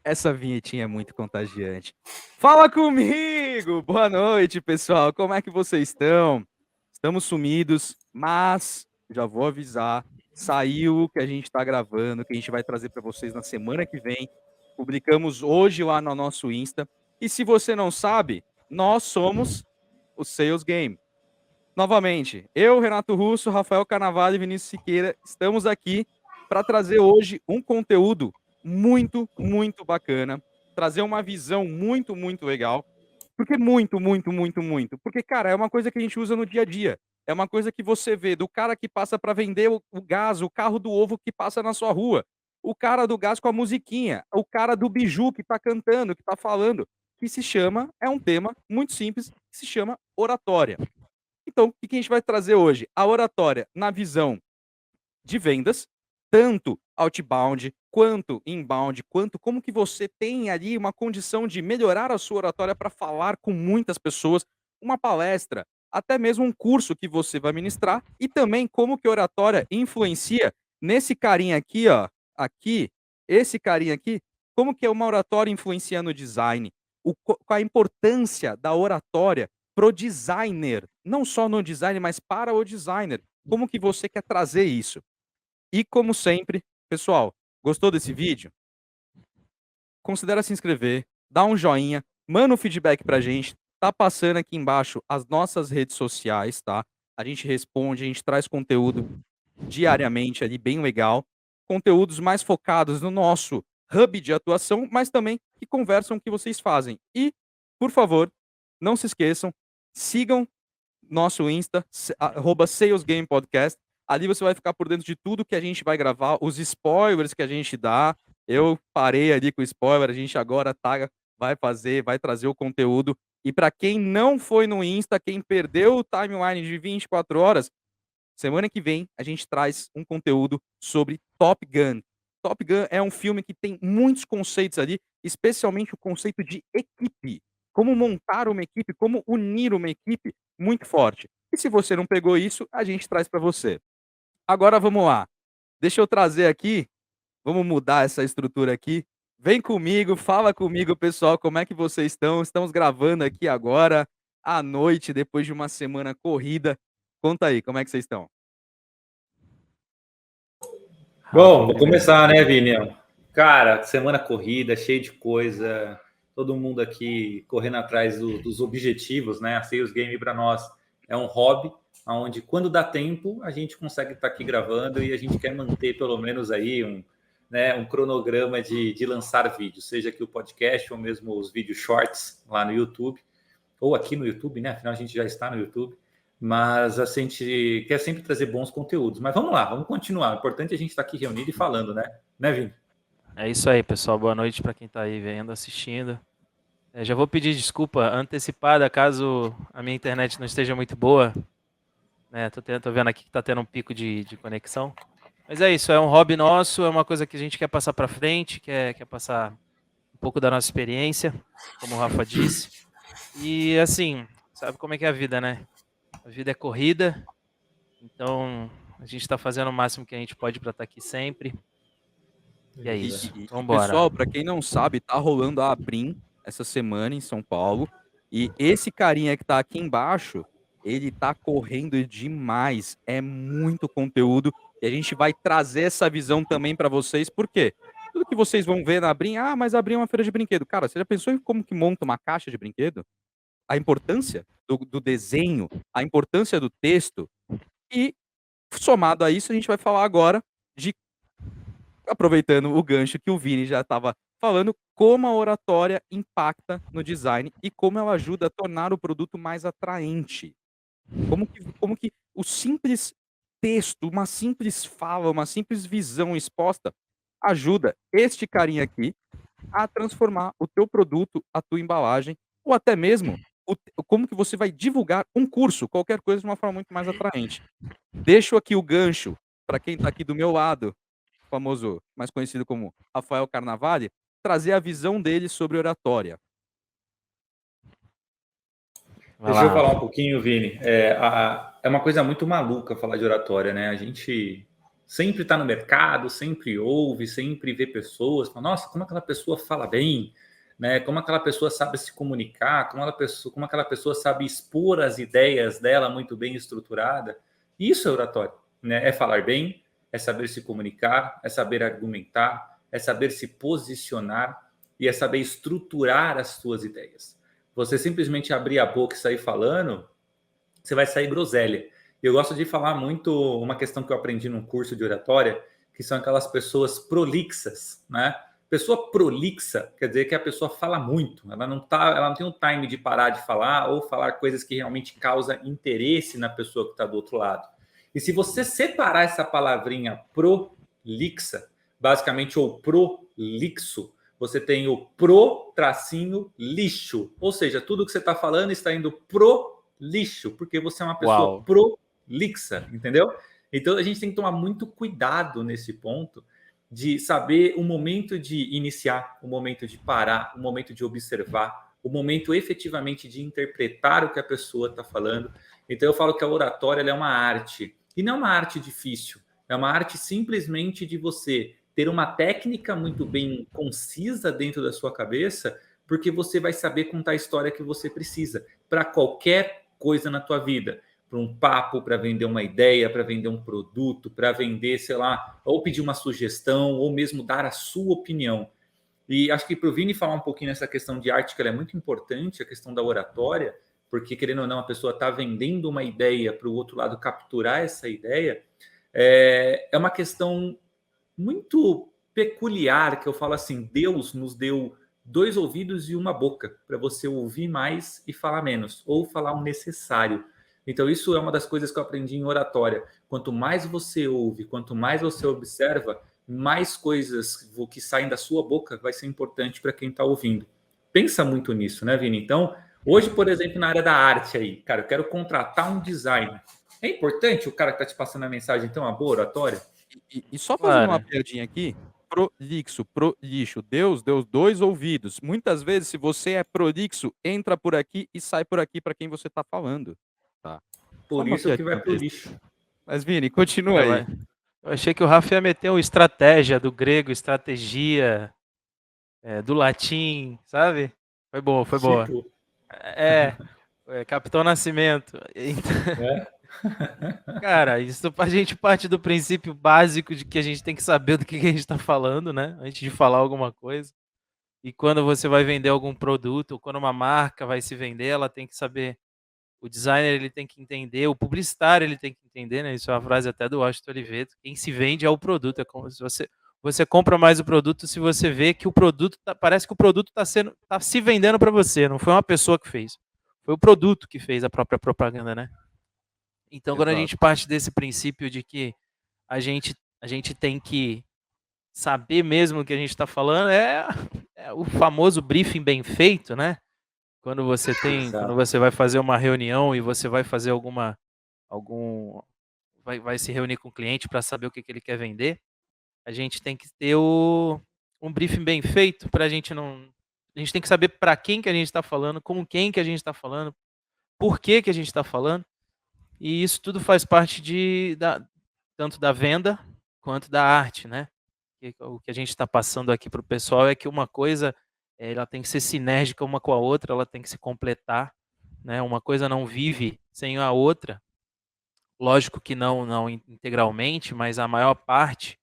Essa vinhetinha é muito contagiante. Fala comigo! Boa noite, pessoal. Como é que vocês estão? Estamos sumidos, mas já vou avisar. Saiu o que a gente está gravando, que a gente vai trazer para vocês na semana que vem. Publicamos hoje lá no nosso Insta. E se você não sabe, nós somos o Sales Game. Novamente, eu, Renato Russo, Rafael Carnaval e Vinícius Siqueira estamos aqui para trazer hoje um conteúdo muito bacana, trazer uma visão muito legal. Porque muito. Porque, cara, é uma coisa que a gente usa no dia a dia. É uma coisa que você vê do cara que passa para vender o gás, o carro do ovo que passa na sua rua, o cara do gás com a musiquinha, o cara do biju que tá cantando, que tá falando, que se chama, é um tema muito simples, que se chama oratória. Então, o que a gente vai trazer hoje? A oratória na visão de vendas, tanto outbound quanto inbound, quanto como que você tem ali uma condição de melhorar a sua oratória para falar com muitas pessoas, uma palestra, até mesmo um curso que você vai ministrar e também como que a oratória influencia nesse carinha aqui, ó, aqui, esse carinha aqui, como que uma oratória influencia no design, qual a importância da oratória pro designer, não só no design, mas para o designer. Como que você quer trazer isso? E como sempre, pessoal, gostou desse vídeo? Considera se inscrever, dá um joinha, manda um feedback pra gente. Tá passando aqui embaixo as nossas redes sociais, tá? A gente responde, a gente traz conteúdo diariamente ali, bem legal. Conteúdos mais focados no nosso hub de atuação, mas também que conversam o que vocês fazem. E, por favor, não se esqueçam, sigam nosso Insta, @salesgamepodcast. Ali você vai ficar por dentro de tudo que a gente vai gravar, os spoilers que a gente dá. Eu parei ali com o spoiler, a gente agora vai trazer o conteúdo. E para quem não foi no Insta, quem perdeu o timeline de 24 horas, semana que vem a gente traz um conteúdo sobre Top Gun. Top Gun é um filme que tem muitos conceitos ali, especialmente o conceito de equipe. Como montar uma equipe, como unir uma equipe muito forte. E se você não pegou isso, a gente traz para você. Agora vamos lá. Deixa eu trazer aqui, vamos mudar essa estrutura aqui. Vem comigo, fala comigo, pessoal, como é que vocês estão? Estamos gravando aqui agora, à noite, depois de uma semana corrida. Conta aí, como é que vocês estão? Bom, vou começar, né, Vini? Cara, semana corrida, cheio de coisa, todo mundo aqui correndo atrás dos objetivos, né? A Sales Game para nós é um hobby, onde quando dá tempo a gente consegue estar aqui gravando e a gente quer manter pelo menos aí um cronograma de lançar vídeos, seja aqui o podcast ou mesmo os vídeos shorts lá no YouTube, ou aqui no YouTube, né? Afinal, a gente já está no YouTube. Mas a gente quer sempre trazer bons conteúdos. Mas vamos lá, vamos continuar. O importante é a gente estar aqui reunido e falando, né? Né, Vini? É isso aí, pessoal. Boa noite para quem está aí vendo, assistindo. Já vou pedir desculpa antecipada caso a minha internet não esteja muito boa. Tô vendo aqui que está tendo um pico de conexão. Mas é isso, é um hobby nosso, é uma coisa que a gente quer passar para frente, quer passar um pouco da nossa experiência, como o Rafa disse. E assim, sabe como é que é a vida, né? A vida é corrida, então a gente está fazendo o máximo que a gente pode para estar aqui sempre. E é isso. E, Vambora. pessoal, para quem não sabe, tá rolando a Abrim essa semana em São Paulo. E esse carinha que tá aqui embaixo, ele tá correndo demais. É muito conteúdo. E a gente vai trazer essa visão também para vocês. Por quê? Tudo que vocês vão ver na Abrim, mas a Abrim é uma feira de brinquedo. Cara, você já pensou em como que monta uma caixa de brinquedo? A importância do desenho, a importância do texto. E somado a isso, a gente vai falar agora de, aproveitando o gancho que o Vini já estava falando, como a oratória impacta no design e como ela ajuda a tornar o produto mais atraente. Como que o simples texto, uma simples fala, uma simples visão exposta ajuda este carinha aqui a transformar o teu produto, a tua embalagem, ou até mesmo como que você vai divulgar um curso, qualquer coisa de uma forma muito mais atraente. Deixo aqui o gancho para quem está aqui do meu lado, famoso, mais conhecido como Rafael Carnavale, trazer a visão dele sobre oratória. Deixa eu falar um pouquinho, Vini. É uma coisa muito maluca falar de oratória, né? A gente sempre está no mercado, sempre ouve, sempre vê pessoas, fala, nossa, como aquela pessoa fala bem, né? Como aquela pessoa sabe se comunicar, como aquela pessoa sabe expor as ideias dela muito bem estruturada. Isso é oratório, né? É falar bem, é saber se comunicar, é saber argumentar, é saber se posicionar e é saber estruturar as suas ideias. Você simplesmente abrir a boca e sair falando, você vai sair groselha. Eu gosto de falar muito uma questão que eu aprendi num curso de oratória, que são aquelas pessoas prolixas, né? Pessoa prolixa quer dizer que a pessoa fala muito, ela não tem um time de parar de falar ou falar coisas que realmente causam interesse na pessoa que está do outro lado. E se você separar essa palavrinha prolixa, basicamente, ou prolixo, você tem o pro-lixo, ou seja, tudo que você está falando está indo pro lixo, porque você é uma pessoa prolixa, entendeu? Então a gente tem que tomar muito cuidado nesse ponto de saber o momento de iniciar, o momento de parar, o momento de observar, o momento efetivamente de interpretar o que a pessoa está falando. Então eu falo que a oratória ela é uma arte, e não é uma arte difícil, é uma arte simplesmente de você ter uma técnica muito bem concisa dentro da sua cabeça, porque você vai saber contar a história que você precisa para qualquer coisa na tua vida, para um papo, para vender uma ideia, para vender um produto, para vender, sei lá, ou pedir uma sugestão, ou mesmo dar a sua opinião. E acho que para o Vini falar um pouquinho nessa questão de arte, que ela é muito importante, a questão da oratória, porque querendo ou não, a pessoa está vendendo uma ideia para o outro lado capturar essa ideia, é uma questão muito peculiar, que eu falo assim, Deus nos deu 2 ouvidos e uma boca para você ouvir mais e falar menos, ou falar o necessário. Então isso é uma das coisas que eu aprendi em oratória. Quanto mais você ouve, quanto mais você observa, mais coisas que saem da sua boca vai ser importante para quem está ouvindo. Pensa muito nisso, né, Vini? Então, hoje, por exemplo, na área da arte aí, cara, eu quero contratar um designer. É importante o cara que está te passando a mensagem ter uma boa oratória? E só fazendo uma piadinha aqui, prolixo, prolixo, Deus deu 2 ouvidos. Muitas vezes, se você é prolixo, entra por aqui e sai por aqui para quem você está falando, tá? Por isso que vai pro lixo. Mas, Vini, continua aí. Eu achei que o Rafa ia meter uma estratégia do grego, estratégia, do latim, sabe? Foi boa, foi boa. Capitão Nascimento. Cara, isso a gente parte do princípio básico de que a gente tem que saber do que a gente está falando, né? Antes de falar alguma coisa. E quando você vai vender algum produto, ou quando uma marca vai se vender, ela tem que saber. O designer ele tem que entender, o publicitário ele tem que entender, né? Isso é uma frase até do Washington Oliveto. Quem se vende é o produto. É como se você compra mais o produto se você vê que o produto parece que o produto está se vendendo para você. Não foi uma pessoa que fez, foi o produto que fez a própria propaganda, né? Então, quando a gente parte desse princípio de que a gente tem que saber mesmo o que a gente está falando, é o famoso briefing bem feito, né? Quando você vai fazer uma reunião e você vai fazer vai se reunir com o cliente para saber o que ele quer vender, a gente tem que ter um briefing bem feito para a gente não. A gente tem que saber para quem que a gente está falando, com quem que a gente está falando, por que a gente está falando. E isso tudo faz parte tanto da venda quanto da arte, né? O que a gente está passando aqui para o pessoal é que uma coisa ela tem que ser sinérgica uma com a outra, ela tem que se completar, né? Uma coisa não vive sem a outra. Lógico que não integralmente, mas a maior parte,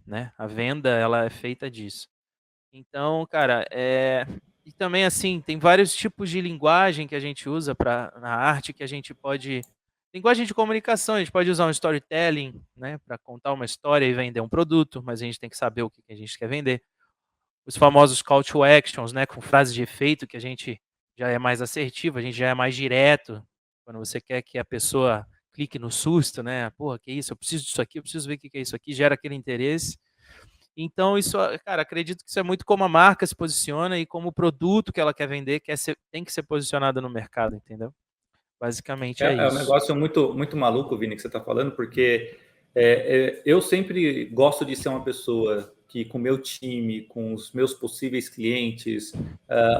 né? A venda ela é feita disso. Então, cara, e também assim tem vários tipos de linguagem que a gente usa na arte que a gente pode. Linguagem de comunicação, a gente pode usar um storytelling, né, para contar uma história e vender um produto, mas a gente tem que saber o que a gente quer vender. Os famosos call to actions, né, com frases de efeito, que a gente já é mais assertivo, a gente já é mais direto. Quando você quer que a pessoa clique no susto, né, porra, que isso, eu preciso disso aqui, eu preciso ver o que é isso aqui, gera aquele interesse. Então, isso, cara, acredito que isso é muito como a marca se posiciona e como o produto que ela quer vender tem que ser posicionado no mercado, entendeu? Basicamente é isso. É um negócio muito, muito maluco, Vini, que você está falando, porque eu sempre gosto de ser uma pessoa que, com o meu time, com os meus possíveis clientes,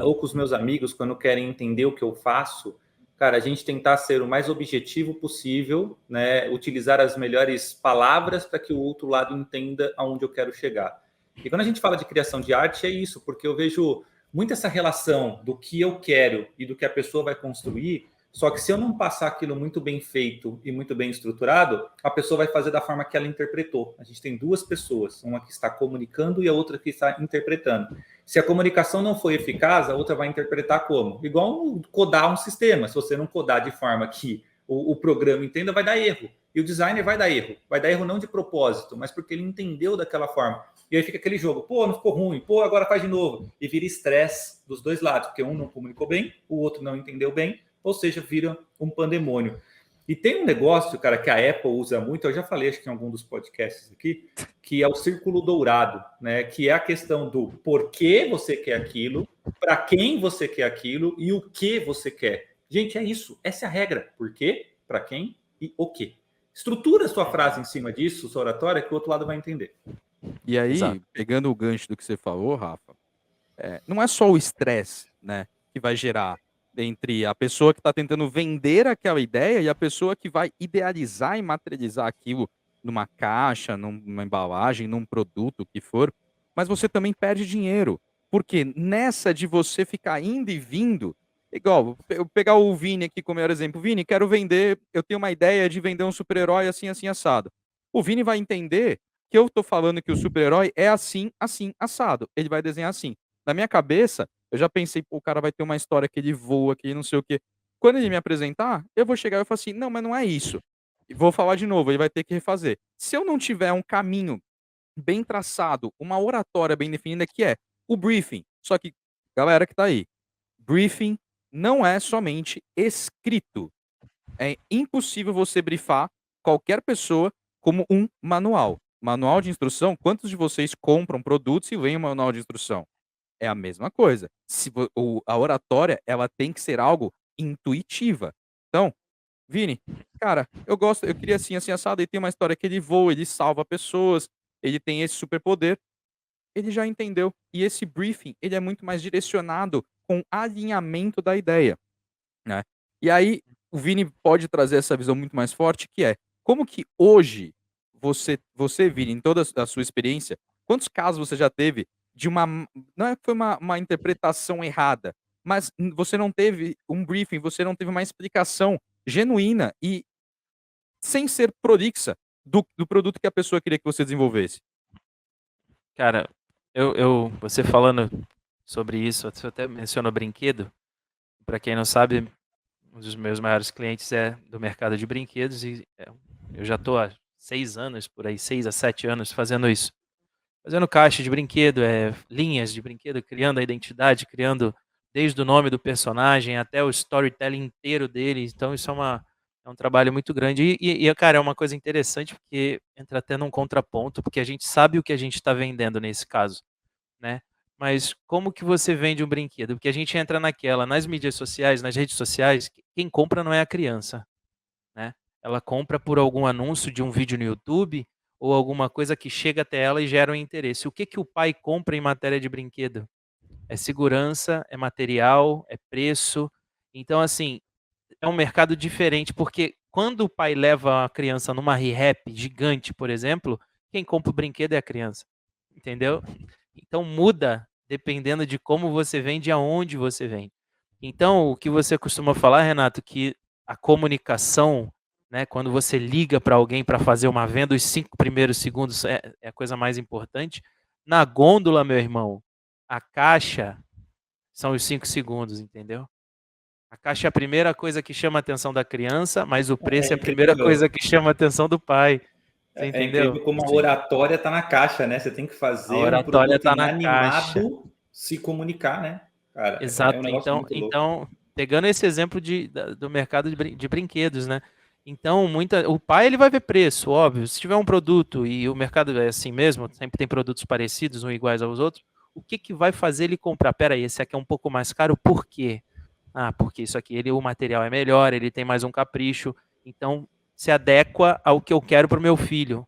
ou com os meus amigos, quando querem entender o que eu faço, cara, a gente tentar ser o mais objetivo possível, né? Utilizar as melhores palavras para que o outro lado entenda aonde eu quero chegar. E quando a gente fala de criação de arte, é isso, porque eu vejo muito essa relação do que eu quero e do que a pessoa vai construir. Só que se eu não passar aquilo muito bem feito e muito bem estruturado, a pessoa vai fazer da forma que ela interpretou. A gente tem duas pessoas, uma que está comunicando e a outra que está interpretando. Se a comunicação não for eficaz, a outra vai interpretar como? Igual codar um sistema. Se você não codar de forma que o programa entenda, vai dar erro. E o designer vai dar erro. Vai dar erro não de propósito, mas porque ele entendeu daquela forma. E aí fica aquele jogo, pô, não ficou ruim, pô, agora faz de novo. E vira estresse dos dois lados, porque um não comunicou bem, o outro não entendeu bem, ou seja, vira um pandemônio. E tem um negócio, cara, que a Apple usa muito, eu já falei, acho que em algum dos podcasts aqui, que é o círculo dourado, né? Que é a questão do porquê você quer aquilo, para quem você quer aquilo e o que você quer. Gente, é isso, essa é a regra. Por quê, para quem e o quê. Estrutura sua frase em cima disso, sua oratória, que o outro lado vai entender. E aí, Exato. pegando o gancho do que você falou, Rafa, não é só o estresse, né, que vai gerar entre a pessoa que está tentando vender aquela ideia e a pessoa que vai idealizar e materializar aquilo numa caixa, numa embalagem, num produto, o que for, mas você também perde dinheiro. Porque nessa de você ficar indo e vindo, igual, eu pegar o Vini aqui como exemplo. Vini, quero vender, eu tenho uma ideia de vender um super-herói assim, assim, assado. O Vini vai entender que eu tô falando que o super-herói é assim, assim, assado. Ele vai desenhar assim. Na minha cabeça, eu já pensei, pô, o cara vai ter uma história que ele voa, que ele não sei o quê. Quando ele me apresentar, eu vou chegar e falar assim, não, mas não é isso. E vou falar de novo, ele vai ter que refazer. Se eu não tiver um caminho bem traçado, uma oratória bem definida, que é o briefing. Só que, galera que tá aí, briefing não é somente escrito. É impossível você briefar qualquer pessoa como um manual. Manual de instrução, quantos de vocês compram produtos e leem um manual de instrução? É a mesma coisa. A oratória, ela tem que ser algo intuitiva. Então, Vini, cara, eu queria assim, assim, assado, ele tem uma história que ele voa, ele salva pessoas, ele tem esse superpoder, ele já entendeu. E esse briefing, ele é muito mais direcionado com alinhamento da ideia, né? E aí, o Vini pode trazer essa visão muito mais forte, que é, como que hoje, você Vini, em toda a sua experiência, quantos casos você já teve de não é que foi uma interpretação errada, mas você não teve um briefing, você não teve uma explicação genuína e sem ser prolixa do produto que a pessoa queria que você desenvolvesse? Cara, você falando sobre isso, você até mencionou brinquedo. Para quem não sabe, um dos meus maiores clientes é do mercado de brinquedos e eu já estou há 6 anos, por aí, 6 a 7 anos fazendo isso. Fazendo caixa de brinquedo, linhas de brinquedo, criando a identidade, criando desde o nome do personagem até o storytelling inteiro dele. Então isso é um trabalho muito grande. Cara, é uma coisa interessante porque entra até num contraponto, porque a gente sabe o que a gente está vendendo nesse caso, né? Mas como que você vende um brinquedo? Porque a gente entra nas mídias sociais, nas redes sociais, quem compra não é a criança, né? Ela compra por algum anúncio de um vídeo no YouTube ou alguma coisa que chega até ela e gera um interesse. O que que o pai compra em matéria de brinquedo? É segurança, é material, é preço. Então, assim, é um mercado diferente, porque quando o pai leva a criança numa rehap gigante, por exemplo, quem compra o brinquedo é a criança, entendeu? Então muda dependendo de como você vende e aonde você vende. Então, o que você costuma falar, Renato, que a comunicação, né, quando você liga para alguém para fazer uma venda, os 5 primeiros segundos é a coisa mais importante. Na gôndola, meu irmão, a caixa são os 5 segundos, entendeu? A caixa é a primeira coisa que chama a atenção da criança, mas o preço é a primeira coisa que chama a atenção do pai. Você É entendeu? incrível como a oratória está na caixa, né? Você tem que A fazer um oratória produto tá na caixa. inanimado se comunicar, né? Cara, é um Exato. negócio muito louco. Então, pegando esse exemplo do mercado de brinquedos, né? Então, o pai ele vai ver preço, óbvio. Se tiver um produto e o mercado é assim mesmo, sempre tem produtos parecidos ou iguais aos outros, o que que vai fazer ele comprar? Pera aí, esse aqui é um pouco mais caro, por quê? Ah, porque isso aqui, o material é melhor, ele tem mais um capricho, então se adequa ao que eu quero para o meu filho.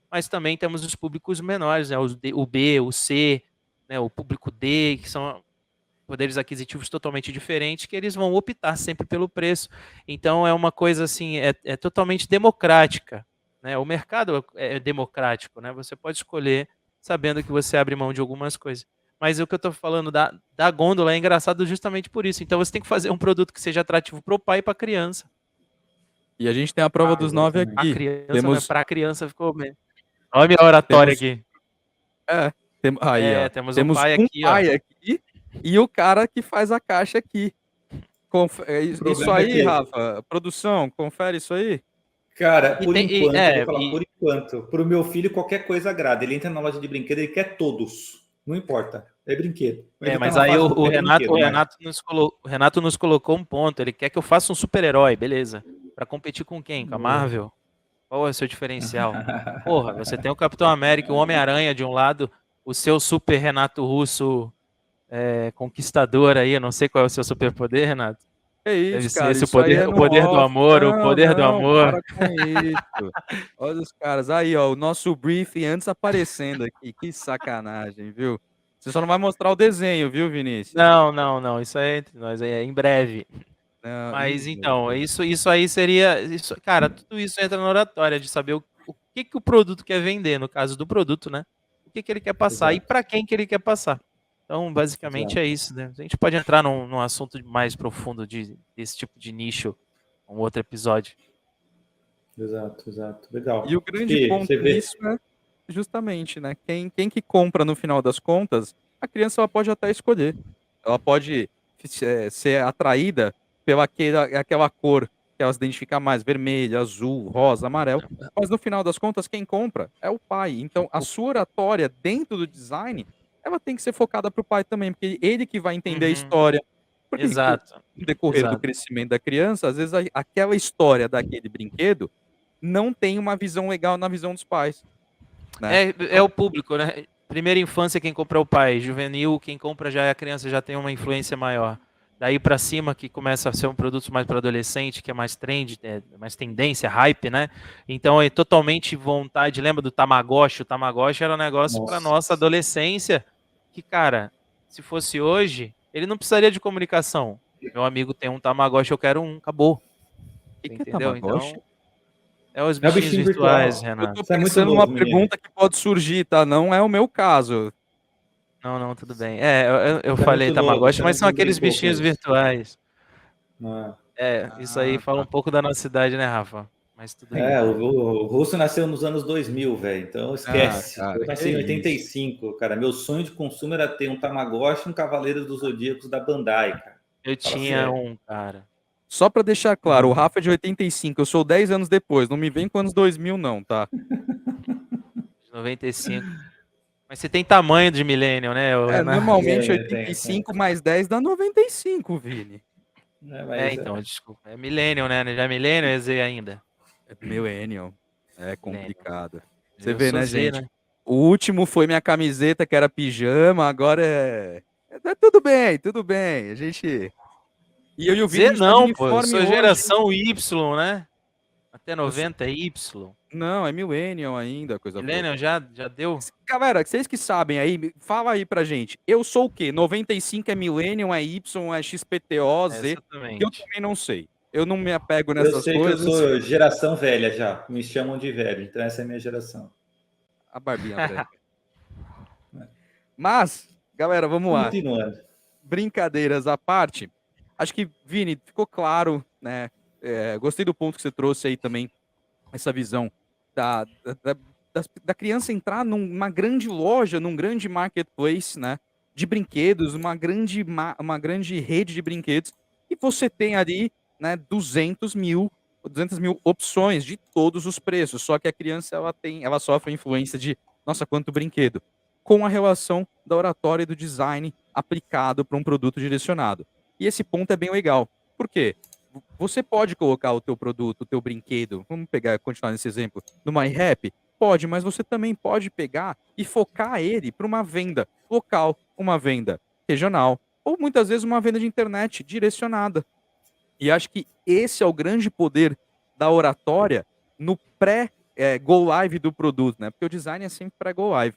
Mas também temos os públicos menores, né? O B, o C, né? O público D, que são poderes aquisitivos totalmente diferentes, que eles vão optar sempre pelo preço. Então é uma coisa assim, é totalmente democrática, né? O mercado é democrático, né? Você pode escolher sabendo que você abre mão de algumas coisas. Mas o que eu estou falando da gôndola é engraçado justamente por isso. Então você tem que fazer um produto que seja atrativo para o pai e para a criança. E a gente tem a prova dos 9 exatamente. A aqui. criança, Temos, para a criança ficou bem. Olha a minha oratória temos, aqui. aí, ó. Temos um Temos pai um aqui, ó. pai aqui e o cara que faz a caixa aqui. Isso problema é aí, que- Rafa, produção, confere isso aí. Cara, E por tem- e- enquanto, eu é, vou falar e- por enquanto. Pro meu filho, qualquer coisa agrada. Ele entra na loja de brinquedo, ele quer todos. Não importa. É brinquedo. Ele tá mas na aí fase o, do o quer Renato, brinquedo, mas- o Renato nos colocou um ponto. Ele quer que eu faça um super-herói, beleza. Pra competir com quem? Com a Marvel? Qual é o seu diferencial? Porra, você tem o Capitão América, o Homem-Aranha de um lado, o seu super Renato Russo conquistador aí. Eu não sei qual é o seu superpoder, Renato. É Deve isso, ser cara. esse Isso aí é o no poder do off. amor, o Não, poder do não, amor. para com isso. Olha os caras. Aí, ó, o nosso briefing antes aparecendo aqui. Que sacanagem, viu? Você só não vai mostrar o desenho, viu, Vinícius? Não, isso aí é entre nós, é em breve. Não, Mas então, isso aí seria. Cara, tudo isso entra na oratória de saber o que o produto quer vender, no caso do produto, né? O que ele quer passar e Exato. para quem que ele quer passar. Então, basicamente Exato. é isso, né? A gente pode entrar num assunto mais profundo desse tipo de nicho, um outro episódio. Exato. Legal. E o grande Fih, ponto você vê. nisso é justamente, né? Quem que compra no final das contas, a criança ela pode até escolher. Ela pode ser atraída pela aquela cor que ela se identifica mais, vermelho, azul, rosa, amarelo. Mas no final das contas, quem compra é o pai. Então, a sua oratória dentro do design, ela tem que ser focada para o pai também, porque ele que vai entender a Uhum. história. Porque Exato. no decorrer do Exato. crescimento da criança, às vezes aquela história daquele brinquedo não tem uma visão legal na visão dos pais. Né? É o público, né? Primeira infância, quem compra é o pai. Juvenil, quem compra já é a criança, já tem uma influência maior. Daí pra cima, que começa a ser um produto mais para adolescente, que é mais trend, mais tendência, hype, né? Então é totalmente vontade. Lembra do Tamagotchi? O Tamagotchi era um negócio para nossa adolescência. Que, cara, se fosse hoje, ele não precisaria de comunicação. Meu amigo tem um Tamagotchi, eu quero um, acabou. O que é Entendeu? Tamagotchi? Então, é os É o bichinhos bichinho virtuais, virtual. Eu Renato. tô Isso é muito pensando novo, numa menino. pergunta que pode surgir, tá? Não é o meu caso. Não, tudo bem. Eu Isso é falei muito novo, Tamagotchi, você mas são não aqueles brincou com bichinhos isso. virtuais. Não Isso aí fala um pouco da nossa idade, né, Rafa? Mas tudo bem. o Russo nasceu nos anos 2000, velho. Então esquece. cara, Eu nasci que em isso. 85, cara. Meu sonho de consumo era ter um Tamagotchi e um Cavaleiro dos Zodíacos da Bandai, cara. Eu Fala tinha sério. um, cara, Só pra deixar claro, o Rafa é de 85, eu sou 10 anos depois. Não me vem com anos 2000, não, tá? de 95. Mas você tem tamanho de millennial, né, ô Renato? Normalmente Tem, 85 mais 10 dá 95, Vini. Então, desculpa. É millennial, né? Já é millennial ou é Z ainda? É millennial. É complicado. Você Eu vê, sou né, Z, gente? né? O último foi minha camiseta, que era pijama, agora tudo bem, tudo bem. A gente. E eu e o Vini, a Z gente tá de não, pô. Eu uniforme sou hoje. geração Y, né? Até 90 é Y. Não, é millennial ainda, coisa boa. Millennial já deu? Galera, vocês que sabem aí, fala aí pra gente. Eu sou o quê? 95 é millennial, é Y, é XPTO, Z? Exatamente. Eu também não sei. Eu não me apego Eu nessas sei coisas. que eu sou geração velha já. Me chamam de velho. Então essa é a minha geração. A barbinha branca. Mas, galera, vamos lá. Continuando. Brincadeiras à parte. Acho que, Vini, ficou claro, né? Gostei do ponto que você trouxe aí também, essa visão da criança entrar numa grande loja, num grande marketplace, né? De brinquedos, uma grande rede de brinquedos, e você tem ali, né, 200 mil opções de todos os preços. Só que a criança ela sofre a influência de, nossa, quanto brinquedo, com a relação da oratória e do design aplicado para um produto direcionado. E esse ponto é bem legal. Por quê? Você pode colocar o teu produto, o teu brinquedo, vamos continuar nesse exemplo, no MyRap? Pode, mas você também pode pegar e focar ele para uma venda local, uma venda regional, ou muitas vezes uma venda de internet direcionada. E acho que esse é o grande poder da oratória no pré-go live do produto, né? Porque o design é sempre pré-go live.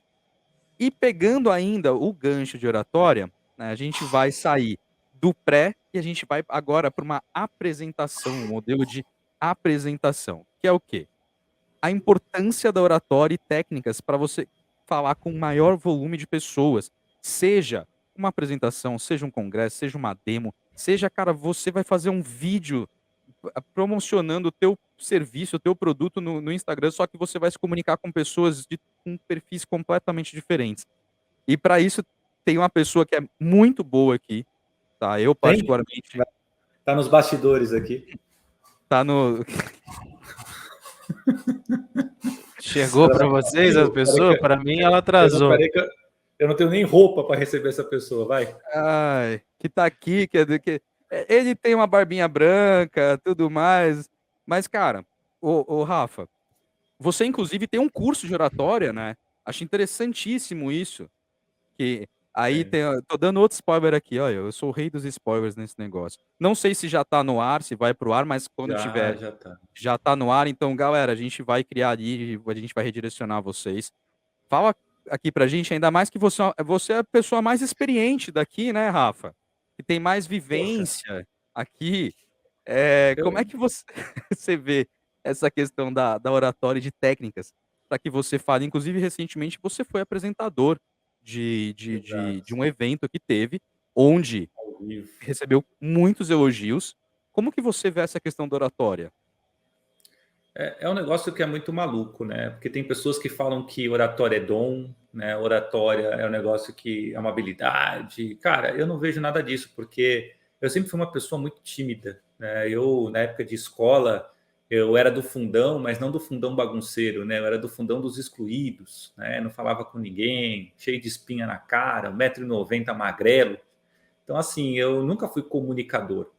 E pegando ainda o gancho de oratória, né? A gente vai sair do pré e a gente vai agora para uma apresentação, um modelo de apresentação, que é o quê? A importância da oratória e técnicas para você falar com maior volume de pessoas, seja uma apresentação, seja um congresso, seja uma demo, seja, cara, você vai fazer um vídeo promocionando o teu serviço, o teu produto no Instagram, só que você vai se comunicar com pessoas com perfis completamente diferentes. E para isso tem uma pessoa que é muito boa aqui, tá? Eu Tem? particularmente Tá nos bastidores aqui. tá no Chegou para vocês a pessoa? Para mim, ela atrasou. Eu não tenho nem roupa para receber essa pessoa, vai. Ai, que tá aqui, ele tem uma barbinha branca, tudo mais. Mas, cara, ô Rafa, você inclusive tem um curso de oratória, né? Acho interessantíssimo isso. Que aí tem, tô dando outro spoiler aqui, olha, eu sou o rei dos spoilers nesse negócio. Não sei se já tá no ar, se vai pro ar, mas quando tiver, já tá no ar. Então, galera, a gente vai criar ali, a gente vai redirecionar vocês. Fala aqui pra gente, ainda mais que você é a pessoa mais experiente daqui, né, Rafa? Que tem mais vivência aqui. Como é que você, você vê essa questão da oratória e de técnicas para que você fale? Inclusive, recentemente, você foi apresentador de um evento que teve, onde recebeu muitos elogios. Como que você vê essa questão da oratória? É um negócio que é muito maluco, né? Porque tem pessoas que falam que oratória é dom, né? Oratória é um negócio que é uma habilidade. Cara, eu não vejo nada disso, porque eu sempre fui uma pessoa muito tímida, né? Eu, na época de escola, eu era do fundão, mas não do fundão bagunceiro, né? Eu era do fundão dos excluídos, né? Não falava com ninguém, cheio de espinha na cara, 1,90 m magrelo. Então, assim, eu nunca fui comunicador.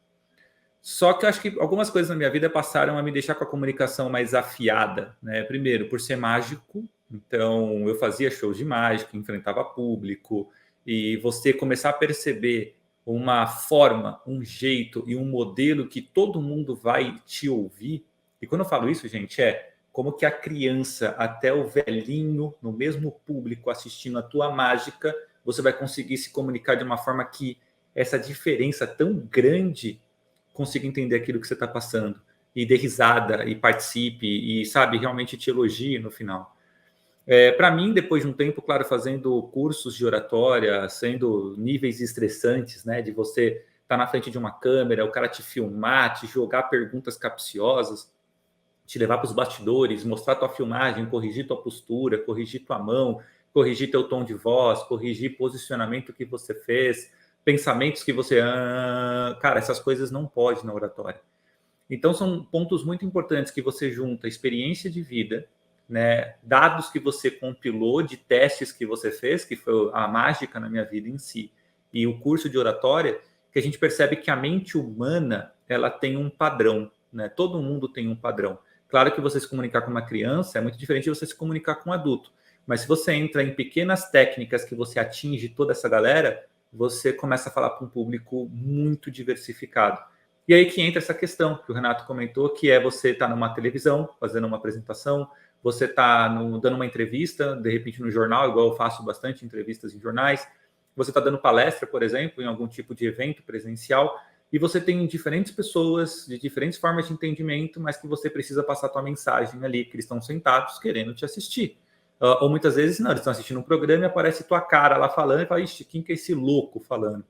Só que eu acho que algumas coisas na minha vida passaram a me deixar com a comunicação mais afiada, né? Primeiro, por ser mágico, então eu fazia shows de mágica, enfrentava público, e você começar a perceber uma forma, um jeito e um modelo que todo mundo vai te ouvir. E quando eu falo isso, gente, é como que a criança até o velhinho no mesmo público assistindo a tua mágica, você vai conseguir se comunicar de uma forma que essa diferença tão grande consiga entender aquilo que você está passando e dê risada e participe e, sabe, realmente te elogie no final. Para mim, depois de um tempo, claro, fazendo cursos de oratória, sendo níveis estressantes, né, de você estar na frente de uma câmera, o cara te filmar, te jogar perguntas capciosas, te levar para os bastidores, mostrar tua filmagem, corrigir tua postura, corrigir tua mão, corrigir teu tom de voz, corrigir posicionamento que você fez, pensamentos que você... Cara, essas coisas não pode na oratória. Então, são pontos muito importantes que você junta experiência de vida, né, dados que você compilou de testes que você fez, que foi a mágica na minha vida em si, e o curso de oratória, que a gente percebe que a mente humana, ela tem um padrão, né? Todo mundo tem um padrão. Claro que você se comunicar com uma criança é muito diferente de você se comunicar com um adulto, mas se você entra em pequenas técnicas que você atinge toda essa galera, você começa a falar para um público muito diversificado. E aí que entra essa questão que o Renato comentou, que é você estar numa televisão, fazendo uma apresentação, você está dando uma entrevista, de repente no jornal, igual eu faço bastante entrevistas em jornais, você está dando palestra, por exemplo, em algum tipo de evento presencial, e você tem diferentes pessoas, de diferentes formas de entendimento, mas que você precisa passar a tua mensagem ali, que eles estão sentados querendo te assistir. Ou muitas vezes, não, eles estão assistindo um programa e aparece tua cara lá falando, e fala, ixi, quem que é esse louco falando?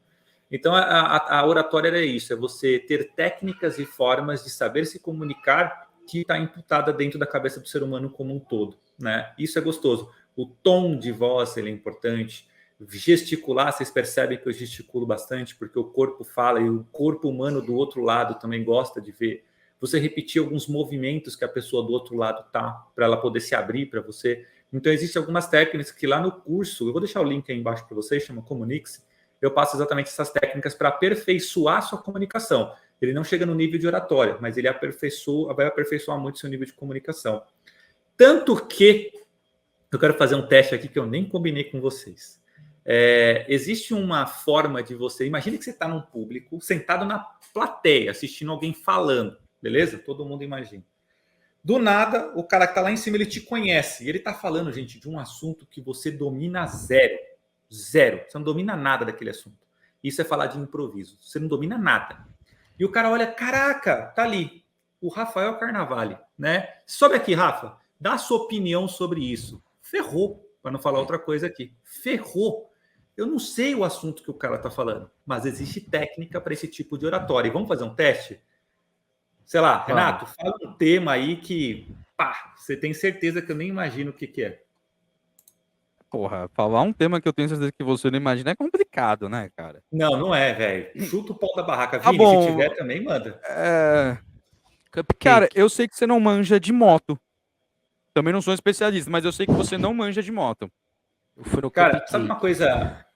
Então, a oratória é isso, é você ter técnicas e formas de saber se comunicar que está imputada dentro da cabeça do ser humano como um todo, né? Isso é gostoso. O tom de voz, ele é importante. Gesticular, vocês percebem que eu gesticulo bastante, porque o corpo fala e o corpo humano do outro lado também gosta de ver. Você repetir alguns movimentos que a pessoa do outro lado tá, para ela poder se abrir para você. Então, existem algumas técnicas que lá no curso, eu vou deixar o link aí embaixo para vocês, chama Comunique-se, eu passo exatamente essas técnicas para aperfeiçoar a sua comunicação. Ele não chega no nível de oratória, mas ele vai aperfeiçoar muito seu nível de comunicação. Tanto que eu quero fazer um teste aqui que eu nem combinei com vocês. Existe uma forma de você... Imagine que você está num público, sentado na plateia, assistindo alguém falando, beleza? Todo mundo imagina. Do nada, o cara que está lá em cima, ele te conhece. E ele está falando, gente, de um assunto que você domina zero. Zero. Você não domina nada daquele assunto. Isso é falar de improviso. Você não domina nada. E o cara olha, caraca, tá ali, o Rafael Carnavale, né? Sobe aqui, Rafa, dá a sua opinião sobre isso. Ferrou, para não falar outra coisa aqui. Ferrou. Eu não sei o assunto que o cara tá falando, mas existe técnica para esse tipo de oratória. E vamos fazer um teste? Sei lá, Renato, fala um tema aí que, pá, você tem certeza que eu nem imagino o que é. Porra, falar um tema que eu tenho certeza que você não imagina é complicado, né, cara? Não é, velho. Chuta o pau da barraca. Tá Vini, bom. se tiver também, manda. Cara, eu sei que você não manja de moto. Também não sou especialista, mas eu sei que você não manja de moto. Cara, sabe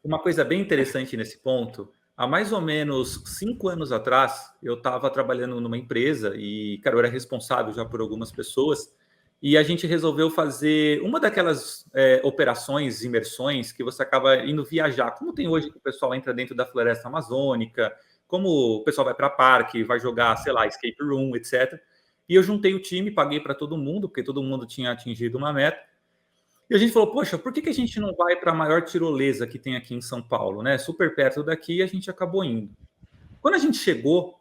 uma coisa bem interessante nesse ponto? Há mais ou menos 5 anos atrás, eu estava trabalhando numa empresa e, cara, eu era responsável já por algumas pessoas e a gente resolveu fazer uma daquelas operações, imersões, que você acaba indo viajar. Como tem hoje que o pessoal entra dentro da floresta amazônica, como o pessoal vai para parque, vai jogar, sei lá, escape room, etc. E eu juntei o time, paguei para todo mundo, porque todo mundo tinha atingido uma meta. E a gente falou, poxa, por que a gente não vai para a maior tirolesa que tem aqui em São Paulo, né? Super perto daqui, e a gente acabou indo. Quando a gente chegou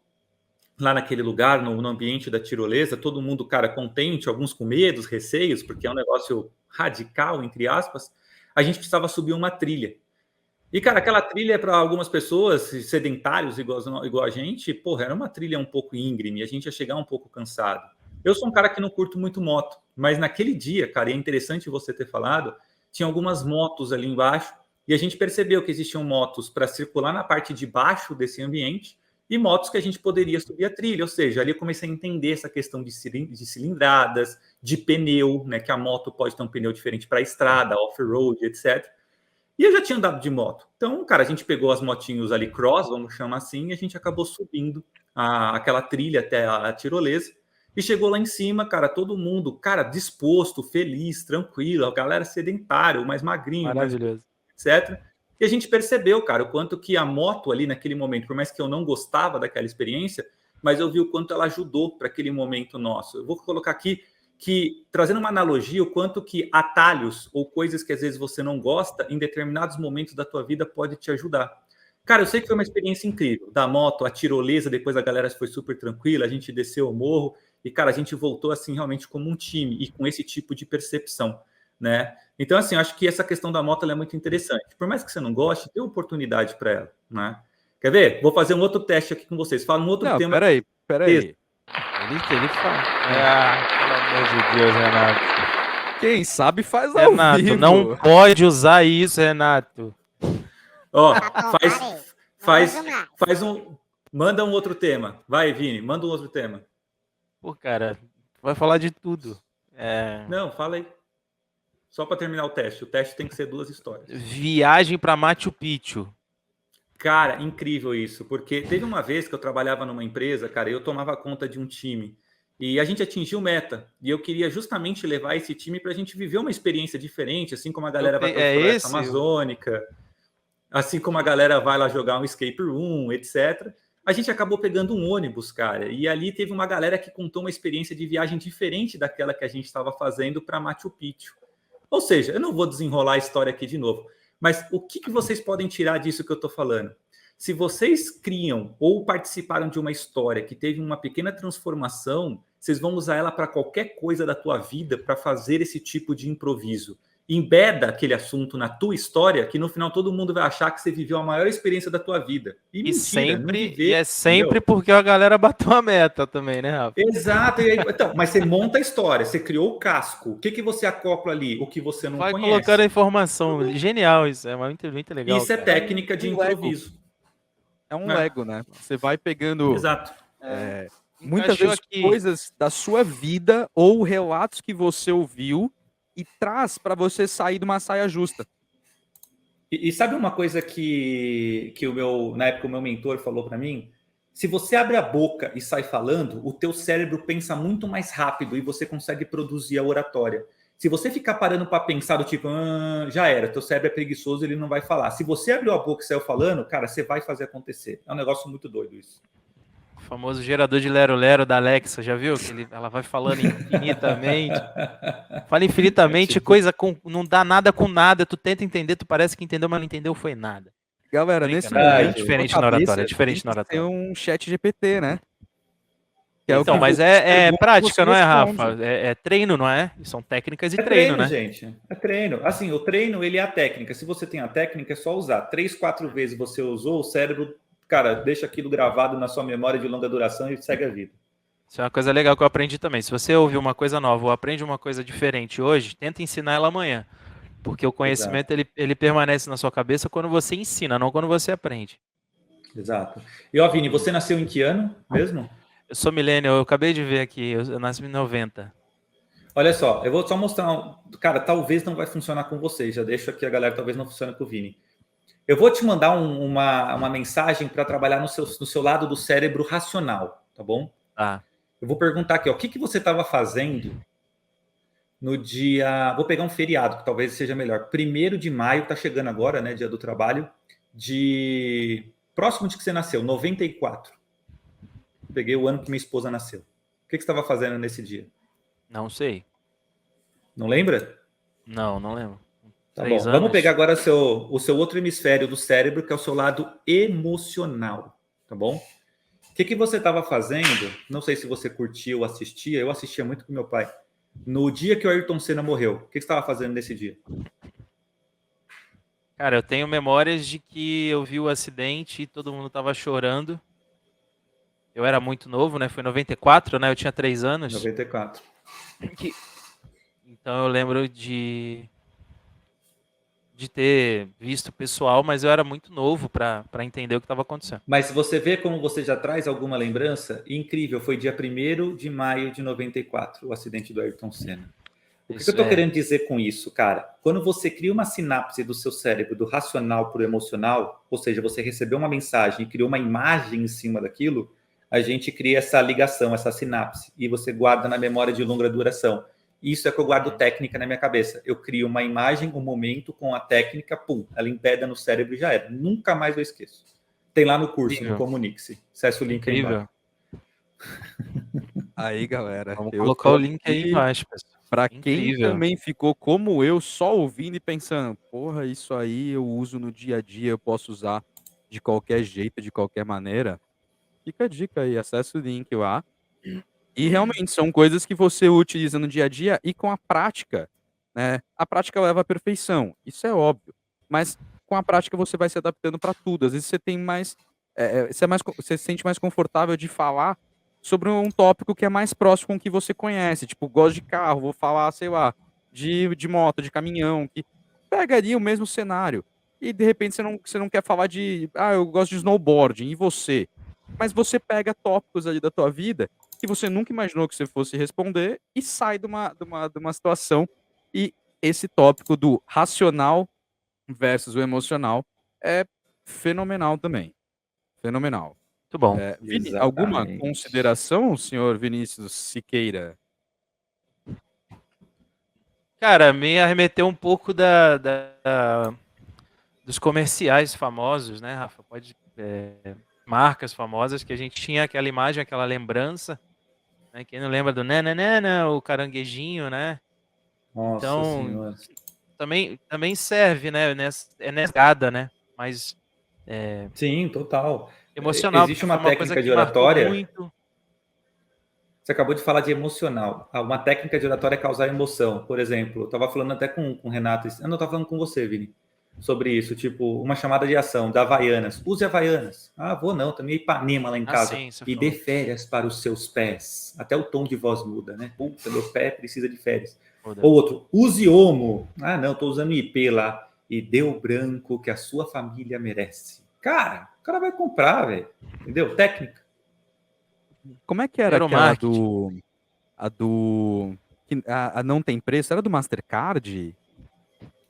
lá naquele lugar, no ambiente da tirolesa, todo mundo, cara, contente, alguns com medos, receios, porque é um negócio radical, entre aspas, a gente precisava subir uma trilha. E, cara, aquela trilha para algumas pessoas sedentários igual a gente, porra, era uma trilha um pouco íngreme, a gente ia chegar um pouco cansado. Eu sou um cara que não curto muito moto, mas naquele dia, cara, e é interessante você ter falado, tinha algumas motos ali embaixo, e a gente percebeu que existiam motos para circular na parte de baixo desse ambiente, e motos que a gente poderia subir a trilha, ou seja, ali eu comecei a entender essa questão de cilindradas, de pneu, né, que a moto pode ter um pneu diferente para a estrada, off-road, etc., e eu já tinha andado de moto. Então, cara, a gente pegou as motinhos ali cross, vamos chamar assim, e a gente acabou subindo aquela trilha até a tirolesa. E chegou lá em cima, cara, todo mundo, cara, disposto, feliz, tranquilo, a galera sedentária, o mais magrinho, maravilhoso, etc. E a gente percebeu, cara, o quanto que a moto ali naquele momento, por mais que eu não gostava daquela experiência, mas eu vi o quanto ela ajudou para aquele momento nosso. Eu vou colocar aqui que, trazendo uma analogia, o quanto que atalhos ou coisas que às vezes você não gosta, em determinados momentos da tua vida pode te ajudar. Cara, eu sei que foi uma experiência incrível. Da moto, a tirolesa, depois a galera foi super tranquila, a gente desceu o morro e, cara, a gente voltou assim realmente como um time e com esse tipo de percepção, né? Então, assim, eu acho que essa questão da moto ela é muito interessante. Por mais que você não goste, dê oportunidade para ela, né? Quer ver? Vou fazer um outro teste aqui com vocês. Fala um outro tema. Peraí. Ele fala. Pelo amor de Deus, Renato. Quem sabe faz ao Renato, vivo. não pode usar isso, Renato. Ó, faz um... Manda um outro tema. Vai, Vini, manda um outro tema. Pô, cara, vai falar de tudo. Não, fala aí. Só para terminar o teste. O teste tem que ser 2 histórias. Viagem para Machu Picchu. Cara, incrível isso, porque teve uma vez que eu trabalhava numa empresa, cara, e eu tomava conta de um time, e a gente atingiu meta, e eu queria justamente levar esse time para a gente viver uma experiência diferente, assim como a galera vai para a floresta amazônica, assim como a galera vai lá jogar um escape room, etc. A gente acabou pegando um ônibus, cara, e ali teve uma galera que contou uma experiência de viagem diferente daquela que a gente estava fazendo para Machu Picchu. Ou seja, eu não vou desenrolar a história aqui de novo, mas o que vocês podem tirar disso que eu estou falando? Se vocês criam ou participaram de uma história que teve uma pequena transformação, vocês vão usar ela para qualquer coisa da tua vida para fazer esse tipo de improviso. Embeda aquele assunto na tua história, que no final todo mundo vai achar que você viveu a maior experiência da tua vida. E mentira, é sempre porque a galera bateu a meta também, né, Rafa? Exato. E aí, então, mas você monta a história, você criou o casco. O que você acopla ali? O que você não conhece. Vai colocando a informação. Genial isso, é muito legal. Isso é técnica de improviso. É um Lego, né? Você vai pegando... Exato. Muitas vezes coisas da sua vida ou relatos que você ouviu e traz para você sair de uma saia justa. E sabe uma coisa que na época o meu mentor falou para mim? Se você abre a boca e sai falando, o teu cérebro pensa muito mais rápido e você consegue produzir a oratória. Se você ficar parando para pensar do tipo, já era, teu cérebro é preguiçoso, ele não vai falar. Se você abriu a boca e saiu falando, cara, você vai fazer acontecer. É um negócio muito doido isso. O famoso gerador de lero-lero da Alexa, já viu? Ela vai falando infinitamente. Fala infinitamente, coisa com... Não dá nada com nada. Tu tenta entender, tu parece que entendeu, mas não entendeu foi nada. Galera, Brinca, nesse né? Ai, momento, Diferente sua na oratória, cabeça é diferente na tem que ser oratória. um chat GPT, né? Que é o Então, que mas você é pergunta, prática, você não é, responde. Rafa? É treino, não é? São técnicas e É treino, treino, né? gente. É treino. Assim, o treino, ele é a técnica. Se você tem a técnica, é só usar. 3, 4 vezes você usou, o cérebro, cara, deixa aquilo gravado na sua memória de longa duração e segue a vida. Isso é uma coisa legal que eu aprendi também. Se você ouve uma coisa nova ou aprende uma coisa diferente hoje, tenta ensinar ela amanhã. Porque o Exato, conhecimento ele permanece na sua cabeça quando você ensina, não quando você aprende. exato. E, ó, Vini, você nasceu em que ano mesmo? Eu sou millennial, eu acabei de ver aqui, eu nasci em 90. Olha só, eu vou só mostrar. Cara, talvez não vai funcionar com vocês. Já deixo aqui a galera, talvez não funcione com o Vini. Eu vou te mandar uma mensagem para trabalhar no seu lado do cérebro racional, tá bom? Tá. Eu vou perguntar aqui, ó, o que, que você estava fazendo no dia. Vou pegar um feriado, que talvez seja melhor. 1º de maio, tá chegando agora, né? Dia do trabalho. Próximo de que você nasceu, 94. Peguei o ano que minha esposa nasceu. O que, que você estava fazendo nesse dia? Não sei. Não lembra? Não lembro. Tá 3 bom. Vamos anos? pegar agora o seu outro hemisfério do cérebro, que é o seu lado emocional. Tá bom? O que, que você estava fazendo? Não sei se você curtia ou assistia. Eu assistia muito com meu pai. No dia que o Ayrton Senna morreu, o que, que você estava fazendo nesse dia? Cara, eu tenho memórias de que eu vi o acidente e todo mundo tava chorando. Eu era muito novo, né? Foi em 94, né? Eu tinha 3 anos. 94. Que- Então eu lembro de ter visto o pessoal, mas eu era muito novo para entender o que estava acontecendo. Mas você vê como você já traz alguma lembrança? Incrível, foi dia 1º de maio de 94, o acidente do Ayrton Senna. O que eu Isso estou é. querendo dizer com isso, cara? Quando você cria uma sinapse do seu cérebro, do racional para o emocional, ou seja, você recebeu uma mensagem e criou uma imagem em cima daquilo, a gente cria essa ligação, essa sinapse, e você guarda na memória de longa duração. Isso é que eu guardo técnica na minha cabeça. Eu crio uma imagem, um momento com a técnica, pum, ela embeda no cérebro e já era. Nunca mais eu esqueço. Tem lá no curso, Incrível. no Comunique-se. Acesse o link aí Incrível. embaixo. Aí, galera, Vamos eu colocar tô o link aí aqui. embaixo, pessoal. Pra quem Incrível. também ficou como eu, só ouvindo e pensando, porra, isso aí eu uso no dia a dia, eu posso usar de qualquer jeito, de qualquer maneira. Fica a dica aí, acessa o link lá. E realmente são coisas que você utiliza no dia a dia e com a prática, né? A prática leva à perfeição, isso é óbvio. Mas com a prática você vai se adaptando para tudo. Às vezes você tem mais, você se sente mais confortável de falar sobre um tópico que é mais próximo com o que você conhece. Tipo, gosto de carro, vou falar, sei lá, de moto, de caminhão, que pega ali o mesmo cenário. E de repente você não quer falar de, eu gosto de snowboarding, e você? Mas você pega tópicos ali da tua vida que você nunca imaginou que você fosse responder e sai de uma situação. E esse tópico do racional versus o emocional é fenomenal também. Fenomenal. Muito bom. Vini, alguma Exatamente. consideração, senhor Vinícius Siqueira? Cara, me arremeteu um pouco dos comerciais famosos, né, Rafa? Marcas famosas que a gente tinha aquela imagem, aquela lembrança, né? Quem não lembra do nananana, o caranguejinho, né? Nossa Então, Senhora. também serve, né? É negada, né? Mas Sim, total. emocional, Existe porque foi uma uma coisa técnica de que marcou oratória. muito. Você acabou de falar de emocional. Uma técnica de oratória é causar emoção. Por exemplo, eu estava falando até com o Renato. Eu não estava falando com você, Vini, sobre isso. Tipo, uma chamada de ação da Havaianas. Use Havaianas. Vou não. Também Ipanema lá em casa. Sim, você E falou. dê férias para os seus pés. Até o tom de voz muda, né? Puta, meu pé precisa de férias. Muda. Ou outro, use Omo. Não, estou usando IP lá. E dê o branco que a sua família merece. Cara, o cara vai comprar, velho. Entendeu? Técnica. Como é que era aquela Neuromarketing. a não tem preço? Era do Mastercard?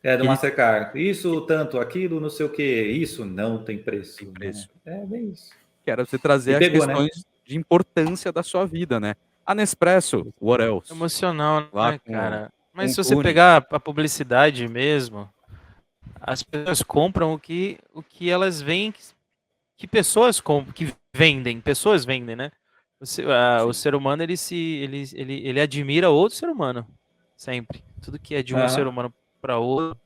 É do Ele Mastercard. Isso, tanto, aquilo, não sei o que. Isso não tem preço. tem preço. Né? É bem isso. Que era você trazer E as pegou, né? questões de importância da sua vida, né? A Nespresso, what else? Emocional, Lá né, com cara? com Mas o se você Clooney. pegar a publicidade mesmo, as pessoas compram o que elas veem que pessoas compram, que vendem, pessoas vendem, né? O ser humano ele admira outro ser humano, sempre. Tudo que é de um ser Aham. humano para outro,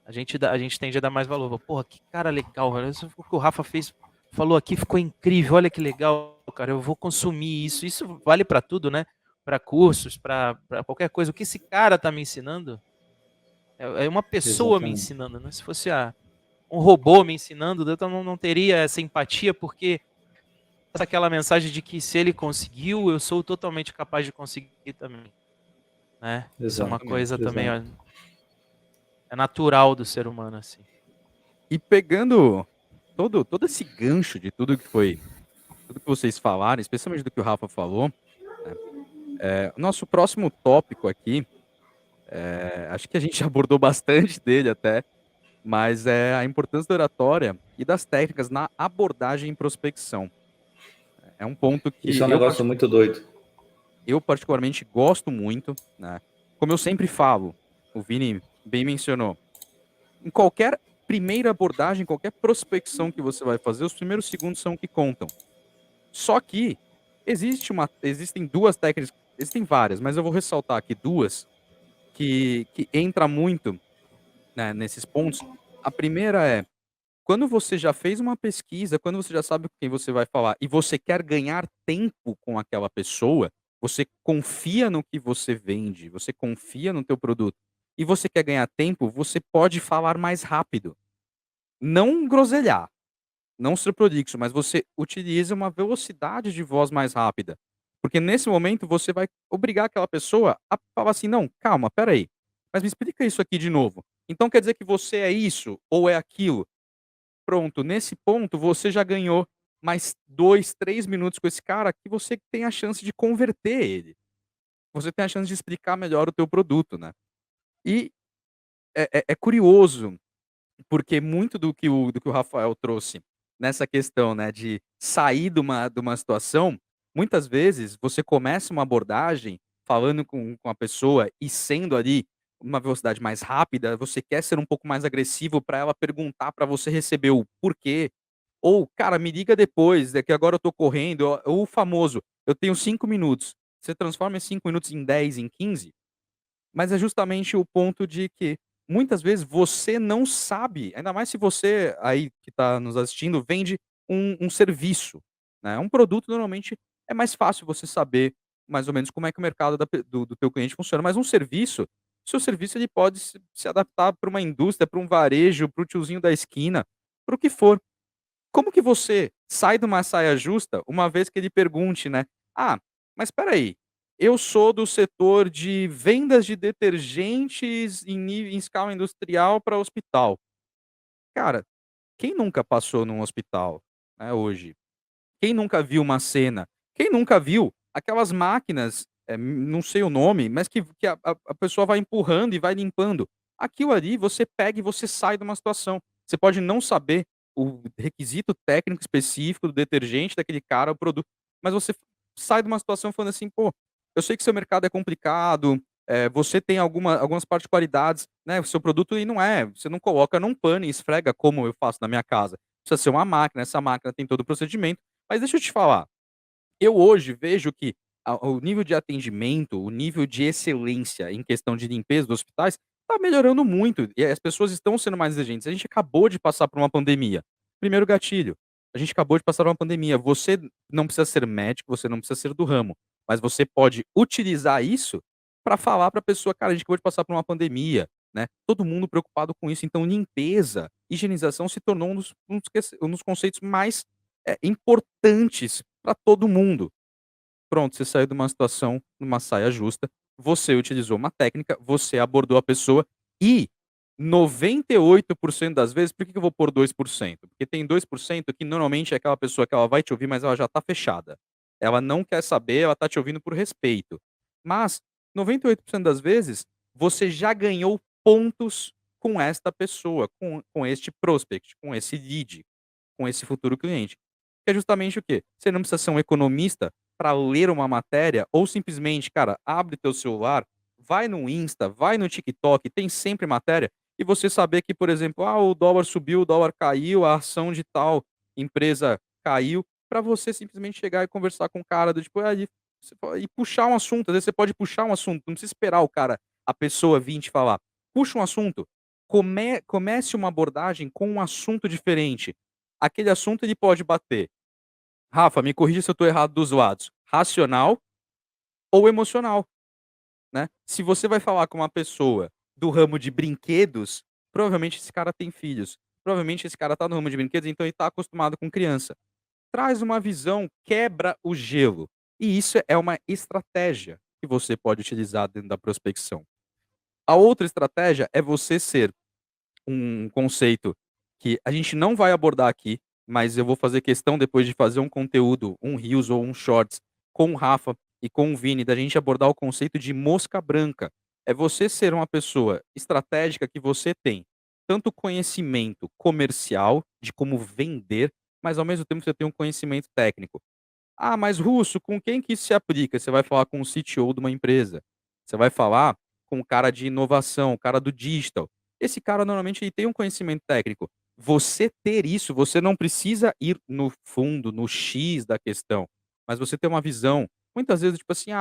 a gente tende a dar mais valor. Porra, que cara legal, cara. Isso o que o Rafa fez, falou aqui, ficou incrível. Olha que legal, cara. Eu vou consumir isso. Isso vale para tudo, né? Para cursos, para qualquer coisa. O que esse cara tá me ensinando é uma pessoa me Exatamente. ensinando, né? Se fosse um robô me ensinando, eu não teria essa empatia, porque aquela mensagem de que se ele conseguiu, eu sou totalmente capaz de conseguir também, né? Isso é uma Exatamente, coisa também, ó, exato. é natural do ser humano, assim. E pegando todo esse gancho de tudo que vocês falaram, especialmente do que o Rafa falou, né, o nosso próximo tópico aqui, acho que a gente já abordou bastante dele até, mas é a importância da oratória e das técnicas na abordagem e prospecção. É um ponto Isso que é um negócio muito doido. eu particularmente gosto muito, né? Como eu sempre falo, o Vini bem mencionou, em qualquer primeira abordagem, qualquer prospecção que você vai fazer, os primeiros segundos são o que contam. Só que existem duas técnicas, existem várias, mas eu vou ressaltar aqui duas que entra muito, né, nesses pontos. A primeira é quando você já fez uma pesquisa, quando você já sabe com quem você vai falar e você quer ganhar tempo com aquela pessoa, você confia no que você vende, você confia no teu produto e você quer ganhar tempo, você pode falar mais rápido. Não groselhar, não ser prolixo, mas você utiliza uma velocidade de voz mais rápida. Porque nesse momento você vai obrigar aquela pessoa a falar assim: "Não, calma, espera aí, mas me explica isso aqui de novo. Então quer dizer que você é isso ou é aquilo?" Pronto, nesse ponto você já ganhou mais 2, 3 minutos com esse cara que você tem a chance de converter ele. Você tem a chance de explicar melhor o teu produto, né. E é curioso, porque muito do que o Rafael trouxe nessa questão, né, de sair de uma situação, muitas vezes você começa uma abordagem falando com a pessoa e sendo ali uma velocidade mais rápida, você quer ser um pouco mais agressivo para ela perguntar para você receber o porquê, ou: "Cara, me liga depois, é que agora eu tô correndo", ou o famoso: "Eu tenho 5 minutos". Você transforma esses 5 minutos em 10, em 15, mas é justamente o ponto de que, muitas vezes, você não sabe, ainda mais se você aí que está nos assistindo vende um serviço, né, um produto normalmente é mais fácil você saber mais ou menos como é que o mercado do teu cliente funciona, mas um serviço, seu serviço ele pode se adaptar para uma indústria, para um varejo, para o tiozinho da esquina, para o que for. Como que você sai de uma saia justa, uma vez que ele pergunte, né: "Ah, mas espera aí, eu sou do setor de vendas de detergentes em escala industrial para hospital". Cara, quem nunca passou num hospital, né, hoje? Quem nunca viu uma cena? Quem nunca viu aquelas máquinas, não sei o nome, mas que a pessoa vai empurrando e vai limpando. Aquilo ali você pega e você sai de uma situação. Você pode não saber o requisito técnico específico do detergente daquele cara, o produto, mas você sai de uma situação falando assim: "Pô, eu sei que seu mercado é complicado, você tem algumas particularidades, né, o seu produto ele não você não coloca num pano e esfrega como eu faço na minha casa. Precisa ser uma máquina, essa máquina tem todo o procedimento, mas deixa eu te falar, eu hoje vejo que o nível de atendimento, o nível de excelência em questão de limpeza dos hospitais está melhorando muito e as pessoas estão sendo mais exigentes. A gente acabou de passar por uma pandemia. Primeiro gatilho, a gente acabou de passar por uma pandemia. Você não precisa ser médico, você não precisa ser do ramo, mas você pode utilizar isso para falar para a pessoa: "Cara, a gente acabou de passar por uma pandemia", né. Todo mundo preocupado com isso, então limpeza, higienização se tornou um dos conceitos mais, importantes para todo mundo. Pronto, você saiu de uma situação, numa saia justa, você utilizou uma técnica, você abordou a pessoa e 98% das vezes, por que que eu vou pôr 2%? Porque tem 2% que normalmente é aquela pessoa que ela vai te ouvir, mas ela já tá fechada. Ela não quer saber, ela tá te ouvindo por respeito. Mas 98% das vezes, você já ganhou pontos com esta pessoa, com este prospect, com esse lead, com esse futuro cliente. Que é justamente o quê? Você não precisa ser um economista para ler uma matéria ou simplesmente, cara, abre teu celular, vai no Insta, vai no TikTok, tem sempre matéria, e você saber que, por exemplo, o dólar subiu, o dólar caiu, a ação de tal empresa caiu, para você simplesmente chegar e conversar com o cara do tipo, ali, e puxar um assunto, às vezes você pode puxar um assunto, não precisa esperar a pessoa vir te falar. Puxa um assunto. comece uma abordagem com um assunto diferente. Aquele assunto ele pode bater. Rafa, me corrija se eu estou errado dos lados. Racional ou emocional, né? Se você vai falar com uma pessoa do ramo de brinquedos, provavelmente esse cara tem filhos. Provavelmente esse cara está no ramo de brinquedos, então ele está acostumado com criança. Traz uma visão, quebra o gelo. E isso é uma estratégia que você pode utilizar dentro da prospecção. A outra estratégia é você ser um conceito que a gente não vai abordar aqui, mas eu vou fazer questão depois de fazer um conteúdo, um Reels ou um Shorts com o Rafa e com o Vini, da gente abordar o conceito de mosca branca. É você ser uma pessoa estratégica que você tem tanto conhecimento comercial de como vender, mas ao mesmo tempo você tem um conhecimento técnico. Ah, mas Russo, com quem que isso se aplica? Você vai falar com o CTO de uma empresa. Você vai falar com o cara de inovação, o cara do digital. Esse cara normalmente ele tem um conhecimento técnico. Você ter isso, você não precisa ir no fundo, no X da questão, mas você ter uma visão. Muitas vezes, tipo assim,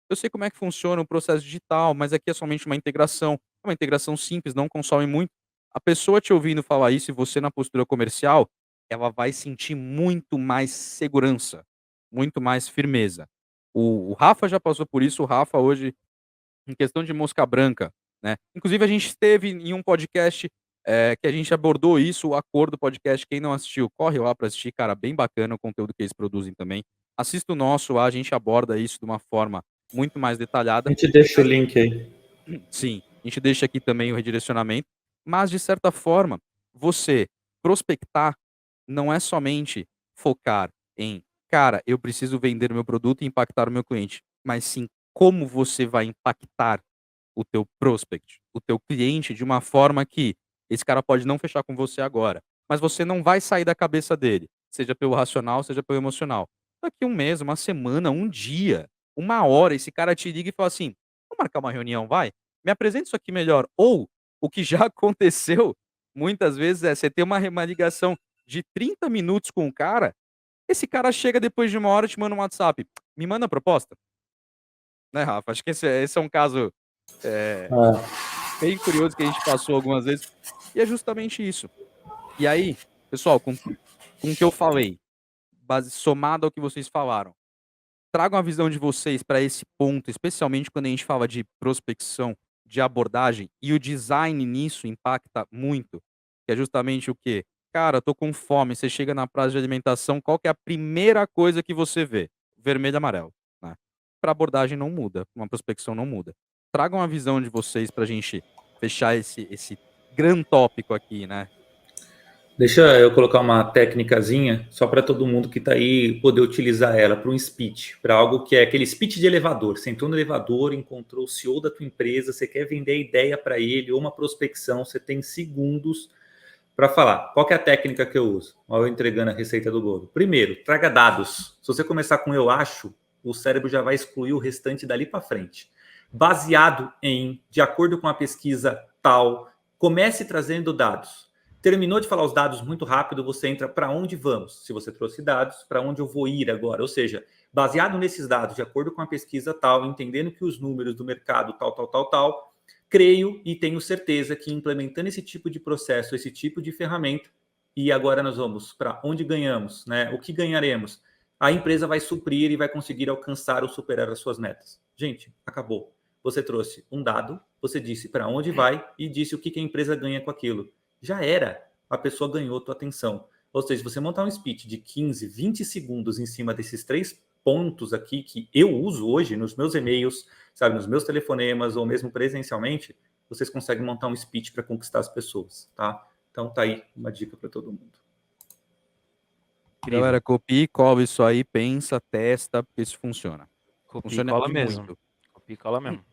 eu sei como é que funciona o processo digital, mas aqui é somente uma integração simples, não consome muito. A pessoa te ouvindo falar isso e você na postura comercial, ela vai sentir muito mais segurança, muito mais firmeza. O Rafa já passou por isso, o Rafa hoje, em questão de mosca branca, né? Inclusive a gente esteve em um podcast que a gente abordou isso, o Acordo Podcast. Quem não assistiu, corre lá para assistir, cara, bem bacana o conteúdo que eles produzem também. Assista o nosso lá, a gente aborda isso de uma forma muito mais A detalhada. gente deixa o link aí. Sim, a gente deixa aqui também o redirecionamento, mas de certa forma, você prospectar não é somente focar em, cara, eu preciso vender o meu produto e impactar o meu cliente, mas sim como você vai impactar o teu prospect, o teu cliente de uma forma que esse cara pode não fechar com você agora, mas você não vai sair da cabeça dele, seja pelo racional, seja pelo emocional. Daqui um mês, uma semana, um dia, uma hora, esse cara te liga e fala assim: vamos marcar uma reunião, vai? Me apresenta isso aqui melhor. Ou o que já aconteceu muitas vezes é você ter uma ligação de 30 minutos com o cara, esse cara chega depois de uma hora e te manda um WhatsApp. Me manda a proposta, né, Rafa? Acho que esse é um caso Ah, bem curioso que a gente passou algumas vezes. E é justamente isso. E aí, pessoal, com o que eu falei, somado ao que vocês falaram, tragam a visão de vocês para esse ponto, especialmente quando a gente fala de prospecção, de abordagem, e o design nisso impacta muito, que é justamente o quê? Cara, tô com fome, você chega na praça de alimentação, qual que é a primeira coisa que você vê? Vermelho e amarelo, né? Para abordagem não muda, uma prospecção não muda. Tragam a visão de vocês para a gente fechar esse grande tópico aqui, né? deixa eu colocar uma técnicazinha só para todo mundo que está aí poder utilizar ela para um speech, para algo que é aquele speech de elevador. Você entrou no elevador, encontrou o CEO da tua empresa, você quer vender a ideia para ele ou uma prospecção, você tem segundos para falar. Qual que é a técnica que eu uso? Olha eu entregando a receita do bolo. Primeiro, traga dados. Se você começar com eu acho, o cérebro já vai excluir o restante dali para frente. Baseado em, de acordo com a pesquisa tal, comece trazendo dados. Terminou de falar os dados muito rápido, você entra para onde vamos. Se você trouxe dados, para onde eu vou ir agora? Ou seja, baseado nesses dados, de acordo com a pesquisa tal, entendendo que os números do mercado tal, creio e tenho certeza que implementando esse tipo de processo, esse tipo de ferramenta, e agora nós vamos para onde ganhamos, né? O que ganharemos? A empresa vai suprir e vai conseguir alcançar ou superar as suas metas. Gente, acabou. Você trouxe um dado, você disse para onde vai e disse o que a empresa ganha com aquilo. Já era. A pessoa ganhou tua atenção. Ou seja, você montar um speech de 15, 20 segundos em cima desses três pontos aqui que eu uso hoje nos meus e-mails, sabe, nos meus telefonemas ou mesmo presencialmente, vocês conseguem montar um speech para conquistar as pessoas, tá? Então tá aí uma dica para todo mundo. Incrível. Galera, copia e cola isso aí, pensa, testa, porque isso funciona. Copia e Funciona cola e mesmo. muito. Copia e cola mesmo.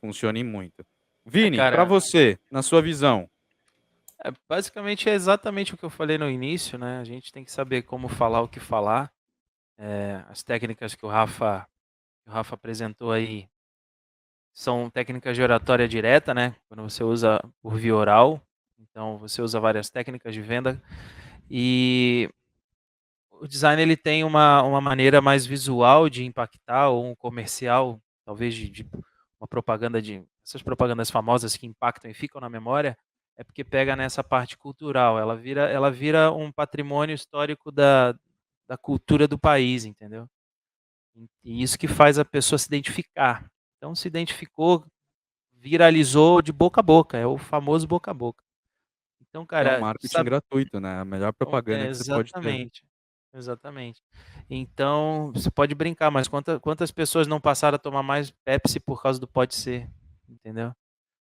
Funciona e muito. Vini, para Cara, você, na sua visão, basicamente é exatamente o que eu falei no início, né? A gente tem que saber como falar o que falar. As técnicas que o Rafa apresentou aí são técnicas de oratória direta, né? Quando você usa por via oral. Então, você usa várias técnicas de venda. E o design ele tem uma maneira mais visual de impactar, ou um comercial, talvez de uma propaganda essas propagandas famosas que impactam e ficam na memória, é porque pega nessa parte cultural. Ela vira um patrimônio histórico da cultura do país, entendeu? E isso que faz a pessoa se identificar. Então, se identificou, viralizou de boca a boca, é o famoso boca a boca. Então, É um cara, marketing sabe, gratuito, né? A melhor propaganda que você pode ter. exatamente. Exatamente. Então, você pode brincar, mas quantas pessoas não passaram a tomar mais Pepsi por causa do pode ser, entendeu?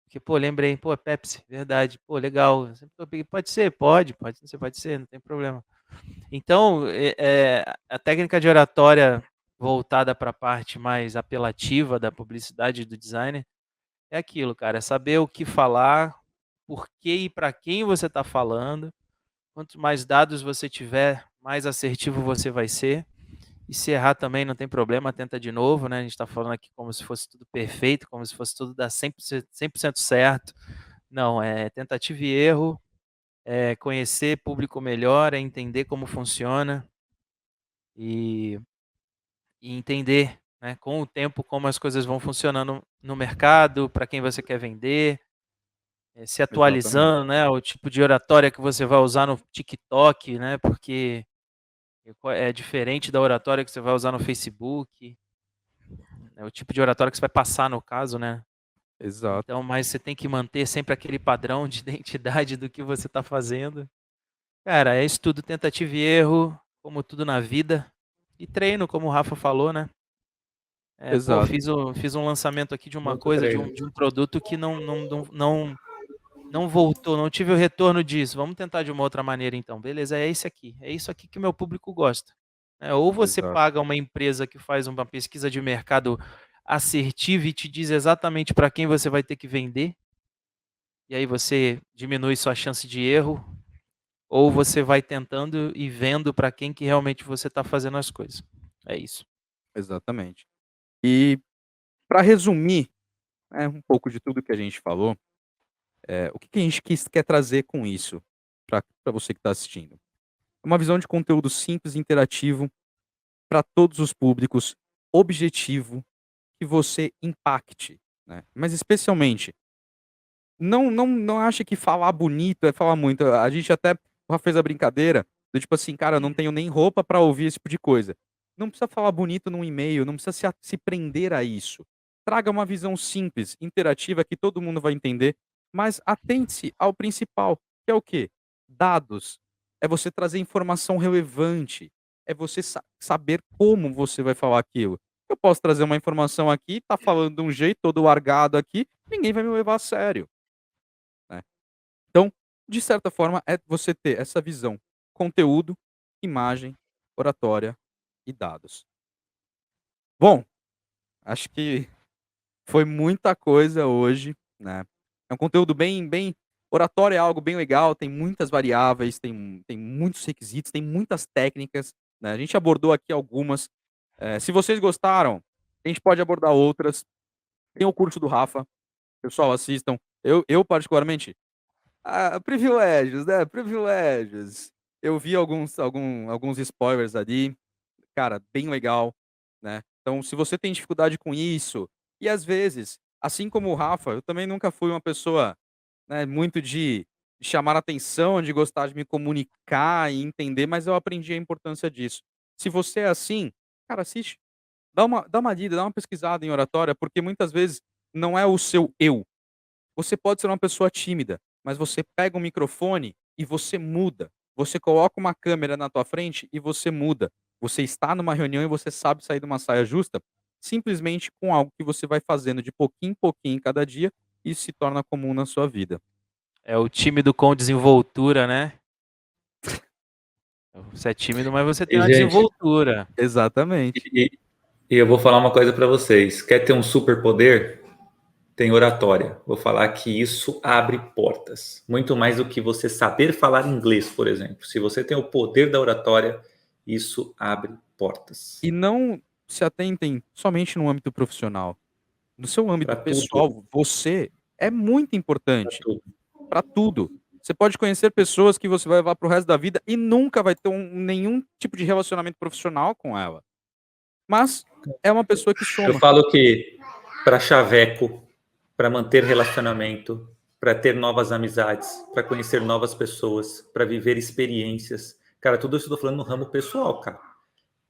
Porque, pô, lembrei, pô, Pepsi, verdade, pô, legal. Eu sempre pode ser, você pode ser, não tem problema. Então, a técnica de oratória voltada para a parte mais apelativa da publicidade e do design é aquilo, cara, é saber o que falar, por que e para quem você está falando. Quanto mais dados você tiver, mais assertivo você vai ser. E se errar também não tem problema, tenta de novo, né? A gente está falando aqui como se fosse tudo perfeito, como se fosse tudo dar 100% certo. Não, é tentativa e erro, é conhecer público melhor, é entender como funciona e, e entender, né, com o tempo como as coisas vão funcionando no mercado, para quem você quer vender, se Exatamente. atualizando, né, o tipo de oratória que você vai usar no TikTok, né, porque é diferente da oratória que você vai usar no Facebook, é o tipo de oratória que você vai passar no caso, né? Exato. Então, mas você tem que manter sempre aquele padrão de identidade do que você está fazendo. Cara, é estudo, tentativa e erro, como tudo na vida. E treino, como o Rafa falou, né? Pô, Exato. fiz um lançamento aqui de uma Muito coisa, treino. de um produto que não voltou, não tive o retorno disso. Vamos tentar de uma outra maneira então. Beleza, é esse aqui. É isso aqui que o meu público gosta. Ou você Exato. paga uma empresa que faz uma pesquisa de mercado assertiva e te diz exatamente para quem você vai ter que vender, e aí você diminui sua chance de erro, ou você vai tentando e vendo para quem que realmente você está fazendo as coisas. É isso. Exatamente. E para resumir, né, um pouco de tudo que a gente falou, o que que a gente quer trazer com isso para você que está assistindo? Uma visão de conteúdo simples e interativo para todos os públicos, objetivo, que você impacte, né? Mas especialmente, não acha que falar bonito é falar muito. A gente até o Rafa fez a brincadeira do tipo assim: "Cara, eu não tenho nem roupa para ouvir esse tipo de coisa". Não precisa falar bonito num e-mail, não precisa se prender a isso. Traga uma visão simples, interativa, que todo mundo vai entender, mas atente-se ao principal, que é o quê? Dados. É você trazer informação relevante, é você saber como você vai falar aquilo. Eu posso trazer uma informação aqui, tá falando de um jeito todo largado aqui, ninguém vai me levar a sério, né. Então, de certa forma, é você ter essa visão: conteúdo, imagem, oratória e dados. Bom, acho que foi muita coisa hoje, né. É um conteúdo bem oratória é algo bem legal, tem muitas variáveis, tem muitos requisitos, tem muitas técnicas, né. A gente abordou aqui algumas. Se vocês gostaram, a gente pode abordar outras. Tem o curso do Rafa, pessoal assistam. Eu particularmente, privilégios, né, privilégios. Eu vi alguns spoilers ali, cara, bem legal, né. Então se você tem dificuldade com isso, e às vezes, assim como o Rafa, eu também nunca fui uma pessoa, né, muito de chamar atenção, de gostar de me comunicar e entender, mas eu aprendi a importância disso. Se você é assim, cara, assiste, dá uma lida, dá uma pesquisada em oratória, porque muitas vezes não é o seu eu. Você pode ser uma pessoa tímida, mas você pega um microfone e você muda. Você coloca uma câmera na tua frente e você muda. Você está numa reunião e você sabe sair de uma saia justa, simplesmente com algo que você vai fazendo de pouquinho em pouquinho cada dia, e isso se torna comum na sua vida. É o tímido com desenvoltura, né? Você é tímido, mas você tem E, uma gente, desenvoltura. Exatamente. e eu vou falar uma coisa para vocês. Quer ter um superpoder? Tem oratória. Vou falar que isso abre portas. Muito mais do que você saber falar inglês, por exemplo. Se você tem o poder da oratória, isso abre portas. E não se atentem somente no âmbito profissional. No seu âmbito Para tudo. pessoal, você é muito Para importante. tudo. Para tudo. Você pode conhecer pessoas que você vai levar para o resto da vida e nunca vai ter nenhum tipo de relacionamento profissional com ela. Mas é uma pessoa que Eu soma. falo que para chaveco, para manter relacionamento, para ter novas amizades, para conhecer novas pessoas, para viver experiências. Cara, tudo isso eu tô falando no ramo pessoal, cara.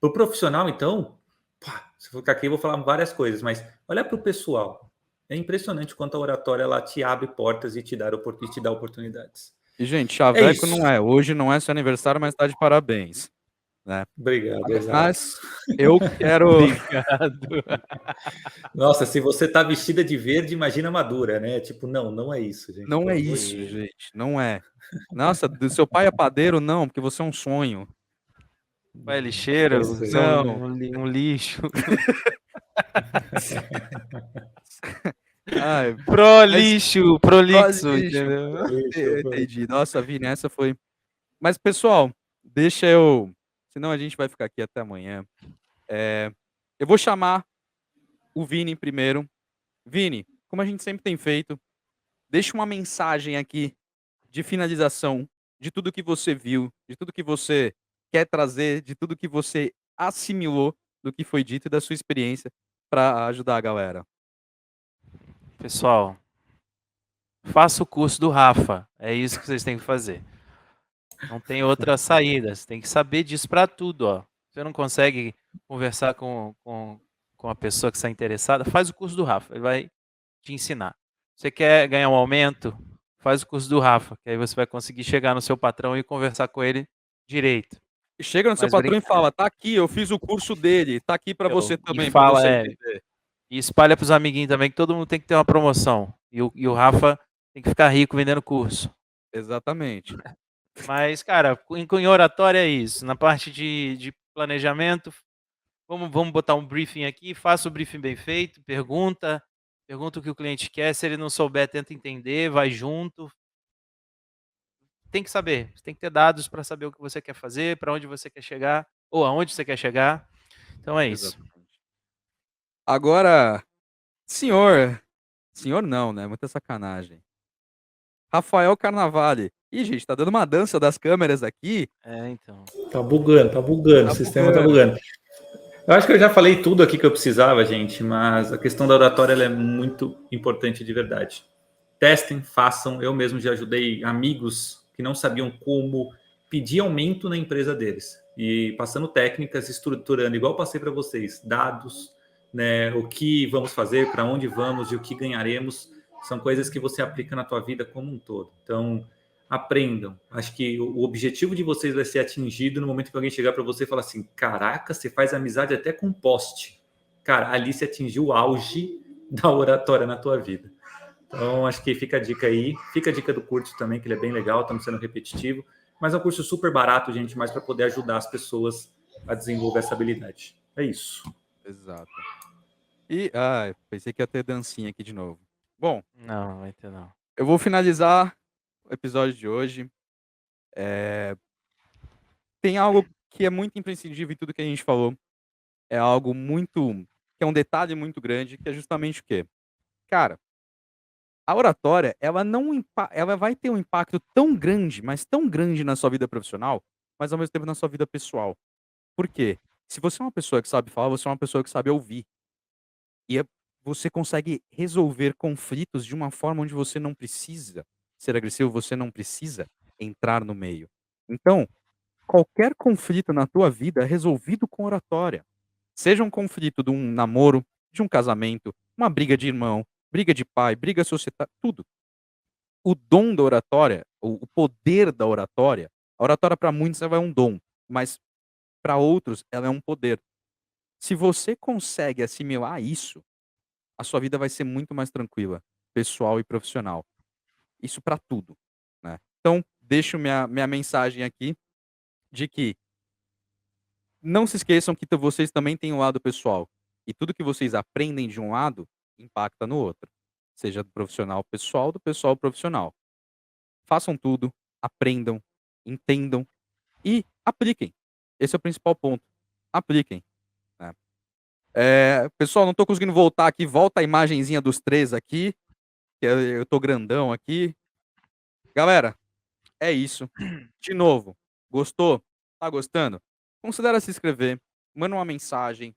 Pro profissional, então, pá, se eu ficar aqui eu vou falar várias coisas, mas olha pro pessoal. É impressionante quanto a oratória ela te abre portas e te dá oportunidades. E, gente, É chaveco isso. não é. Hoje não é seu aniversário, mas tá de parabéns, né? Obrigado, exato. Mas eu quero. Obrigado. Nossa, se você tá vestida de verde, imagina madura, né? Tipo, não, não é isso, gente. Não Pelo é amor de isso, Deus. gente. Não é. Nossa, do seu pai é padeiro? Não, porque você é um sonho. Pai é lixeiro, Eu sei. você é Não. um lixo. Ai, Pro mas. lixo, Ó, prolixo, lixo. entendeu? Eu entendi. Nossa, Vini, essa foi. Mas, pessoal, deixa eu. Senão a gente vai ficar aqui até amanhã. Eu vou chamar o Vini primeiro. Vini, como a gente sempre tem feito, deixa uma mensagem aqui de finalização de tudo que você viu, de tudo que você quer trazer, de tudo que você assimilou do que foi dito e da sua experiência para ajudar a galera. Pessoal, faça o curso do Rafa. É isso que vocês têm que fazer. Não tem outra saída. Você tem que saber disso para tudo, ó. Você não consegue conversar com a pessoa que está interessada, faz o curso do Rafa. Ele vai te ensinar. Você quer ganhar um aumento? Faz o curso do Rafa, que aí você vai conseguir chegar no seu patrão e conversar com ele direito. E chega no seu Mas patrão e fala: tá aqui, eu fiz o curso dele, tá aqui para você e também, para fala, você entender. e espalha para os amiguinhos também que todo mundo tem que ter uma promoção. E o Rafa tem que ficar rico vendendo curso. Exatamente. Mas, cara, em oratória é isso. Na parte de planejamento, vamos botar um briefing aqui, faça o briefing bem feito, pergunta o que o cliente quer. Se ele não souber, tenta entender, vai junto. Tem que saber, você tem que ter dados para saber o que você quer fazer, para onde você quer chegar, ou aonde você quer chegar. Então é isso. Exatamente. Agora, senhor não, né? Muita sacanagem. Rafael Carnavale. Ih, gente, tá dando uma dança das câmeras aqui. É, então. Tá bugando, Tá o sistema tá bugando. bugando. Eu acho que eu já falei tudo aqui que eu precisava, gente, mas a questão da oratória ela é muito importante de verdade. Testem, façam. Eu mesmo já ajudei amigos que não sabiam como pedir aumento na empresa deles. E passando técnicas, estruturando, igual eu passei para vocês, dados, né, o que vamos fazer, para onde vamos e o que ganharemos, são coisas que você aplica na tua vida como um todo. Então, aprendam. Acho que o objetivo de vocês vai ser atingido no momento que alguém chegar para você e falar assim: caraca, você faz amizade até com poste. Cara, ali você atingiu o auge da oratória na tua vida. Então, acho que fica a dica aí. Fica a dica do curso também, que ele é bem legal, estamos sendo repetitivo. Mas é um curso super barato, gente, mais para poder ajudar as pessoas a desenvolver essa habilidade. É isso. Exato. E, pensei que ia ter dancinha aqui de novo. Bom, Não, vai ter não. eu vou finalizar o episódio de hoje. Tem algo que é muito imprescindível em tudo que a gente falou. É algo muito. Que é um detalhe muito grande, que é justamente o quê? Cara, a oratória, ela vai ter um impacto tão grande, mas tão grande na sua vida profissional, mas ao mesmo tempo na sua vida pessoal. Por quê? Se você é uma pessoa que sabe falar, você é uma pessoa que sabe ouvir. E você consegue resolver conflitos de uma forma onde você não precisa ser agressivo, você não precisa entrar no meio. Então, qualquer conflito na tua vida é resolvido com oratória. Seja um conflito de um namoro, de um casamento, uma briga de irmão, briga de pai, briga societária, tudo. O dom da oratória, o poder da oratória, a oratória para muitos ela é um dom, mas para outros ela é um poder. Se você consegue assimilar isso, a sua vida vai ser muito mais tranquila, pessoal e profissional. Isso para tudo, né? Então, deixo minha mensagem aqui de que não se esqueçam que vocês também têm um lado pessoal. E tudo que vocês aprendem de um lado impacta no outro. Seja do profissional pessoal, do pessoal profissional. Façam tudo, aprendam, entendam e apliquem. Esse é o principal ponto. Apliquem. Né? Pessoal, não estou conseguindo voltar aqui. Volta a imagenzinha dos três aqui. Que eu tô grandão aqui. Galera, é isso. De novo, gostou? Tá gostando? Considera se inscrever. Manda uma mensagem.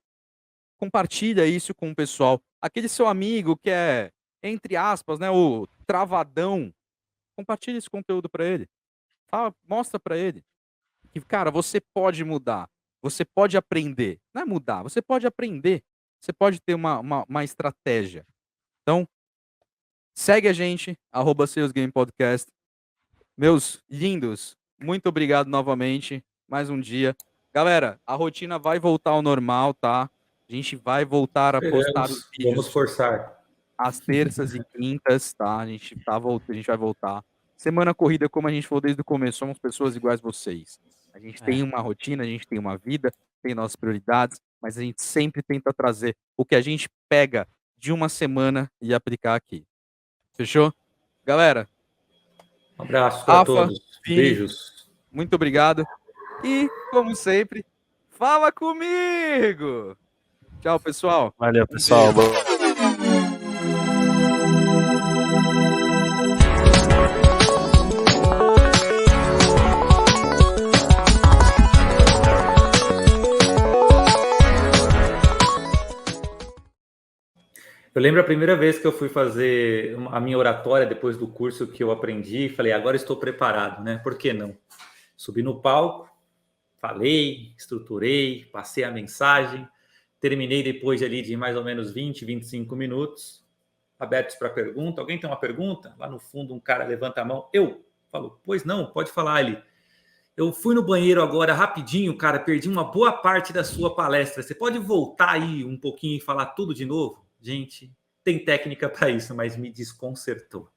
compartilha isso com o pessoal. Aquele seu amigo que é, entre aspas, né, o travadão, compartilha esse conteúdo para ele. Fala, mostra para ele que, cara, você pode mudar, você pode aprender. Não é mudar, você pode aprender. Você pode ter uma estratégia. Então, segue a gente, @salesgamepodcast. Meus lindos, muito obrigado novamente. Mais um dia. Galera, a rotina vai voltar ao normal, tá? A gente vai voltar a postar os vídeos. Vamos forçar. Às terças e quintas, tá? A gente vai voltar. Semana corrida, como a gente falou desde o começo, somos pessoas iguais a vocês. A gente tem uma rotina, a gente tem uma vida, tem nossas prioridades, mas a gente sempre tenta trazer o que a gente pega de uma semana e aplicar aqui. Fechou? Galera, Um abraço para todos. Vini, Beijos. muito obrigado. E, como sempre, fala comigo! Tchau, pessoal. Valeu, pessoal. Eu lembro a primeira vez que eu fui fazer a minha oratória depois do curso que eu aprendi, falei, agora estou preparado, né? Por que não? Subi no palco, falei, estruturei, passei a mensagem, terminei depois ali de mais ou menos 20, 25 minutos, abertos para pergunta. Alguém tem uma pergunta? Lá no fundo um cara levanta a mão. Eu falo, pois não, pode falar ali. Eu fui no banheiro agora rapidinho, cara, perdi uma boa parte da sua palestra. Você pode voltar aí um pouquinho e falar tudo de novo? Gente, tem técnica para isso, mas me desconcertou.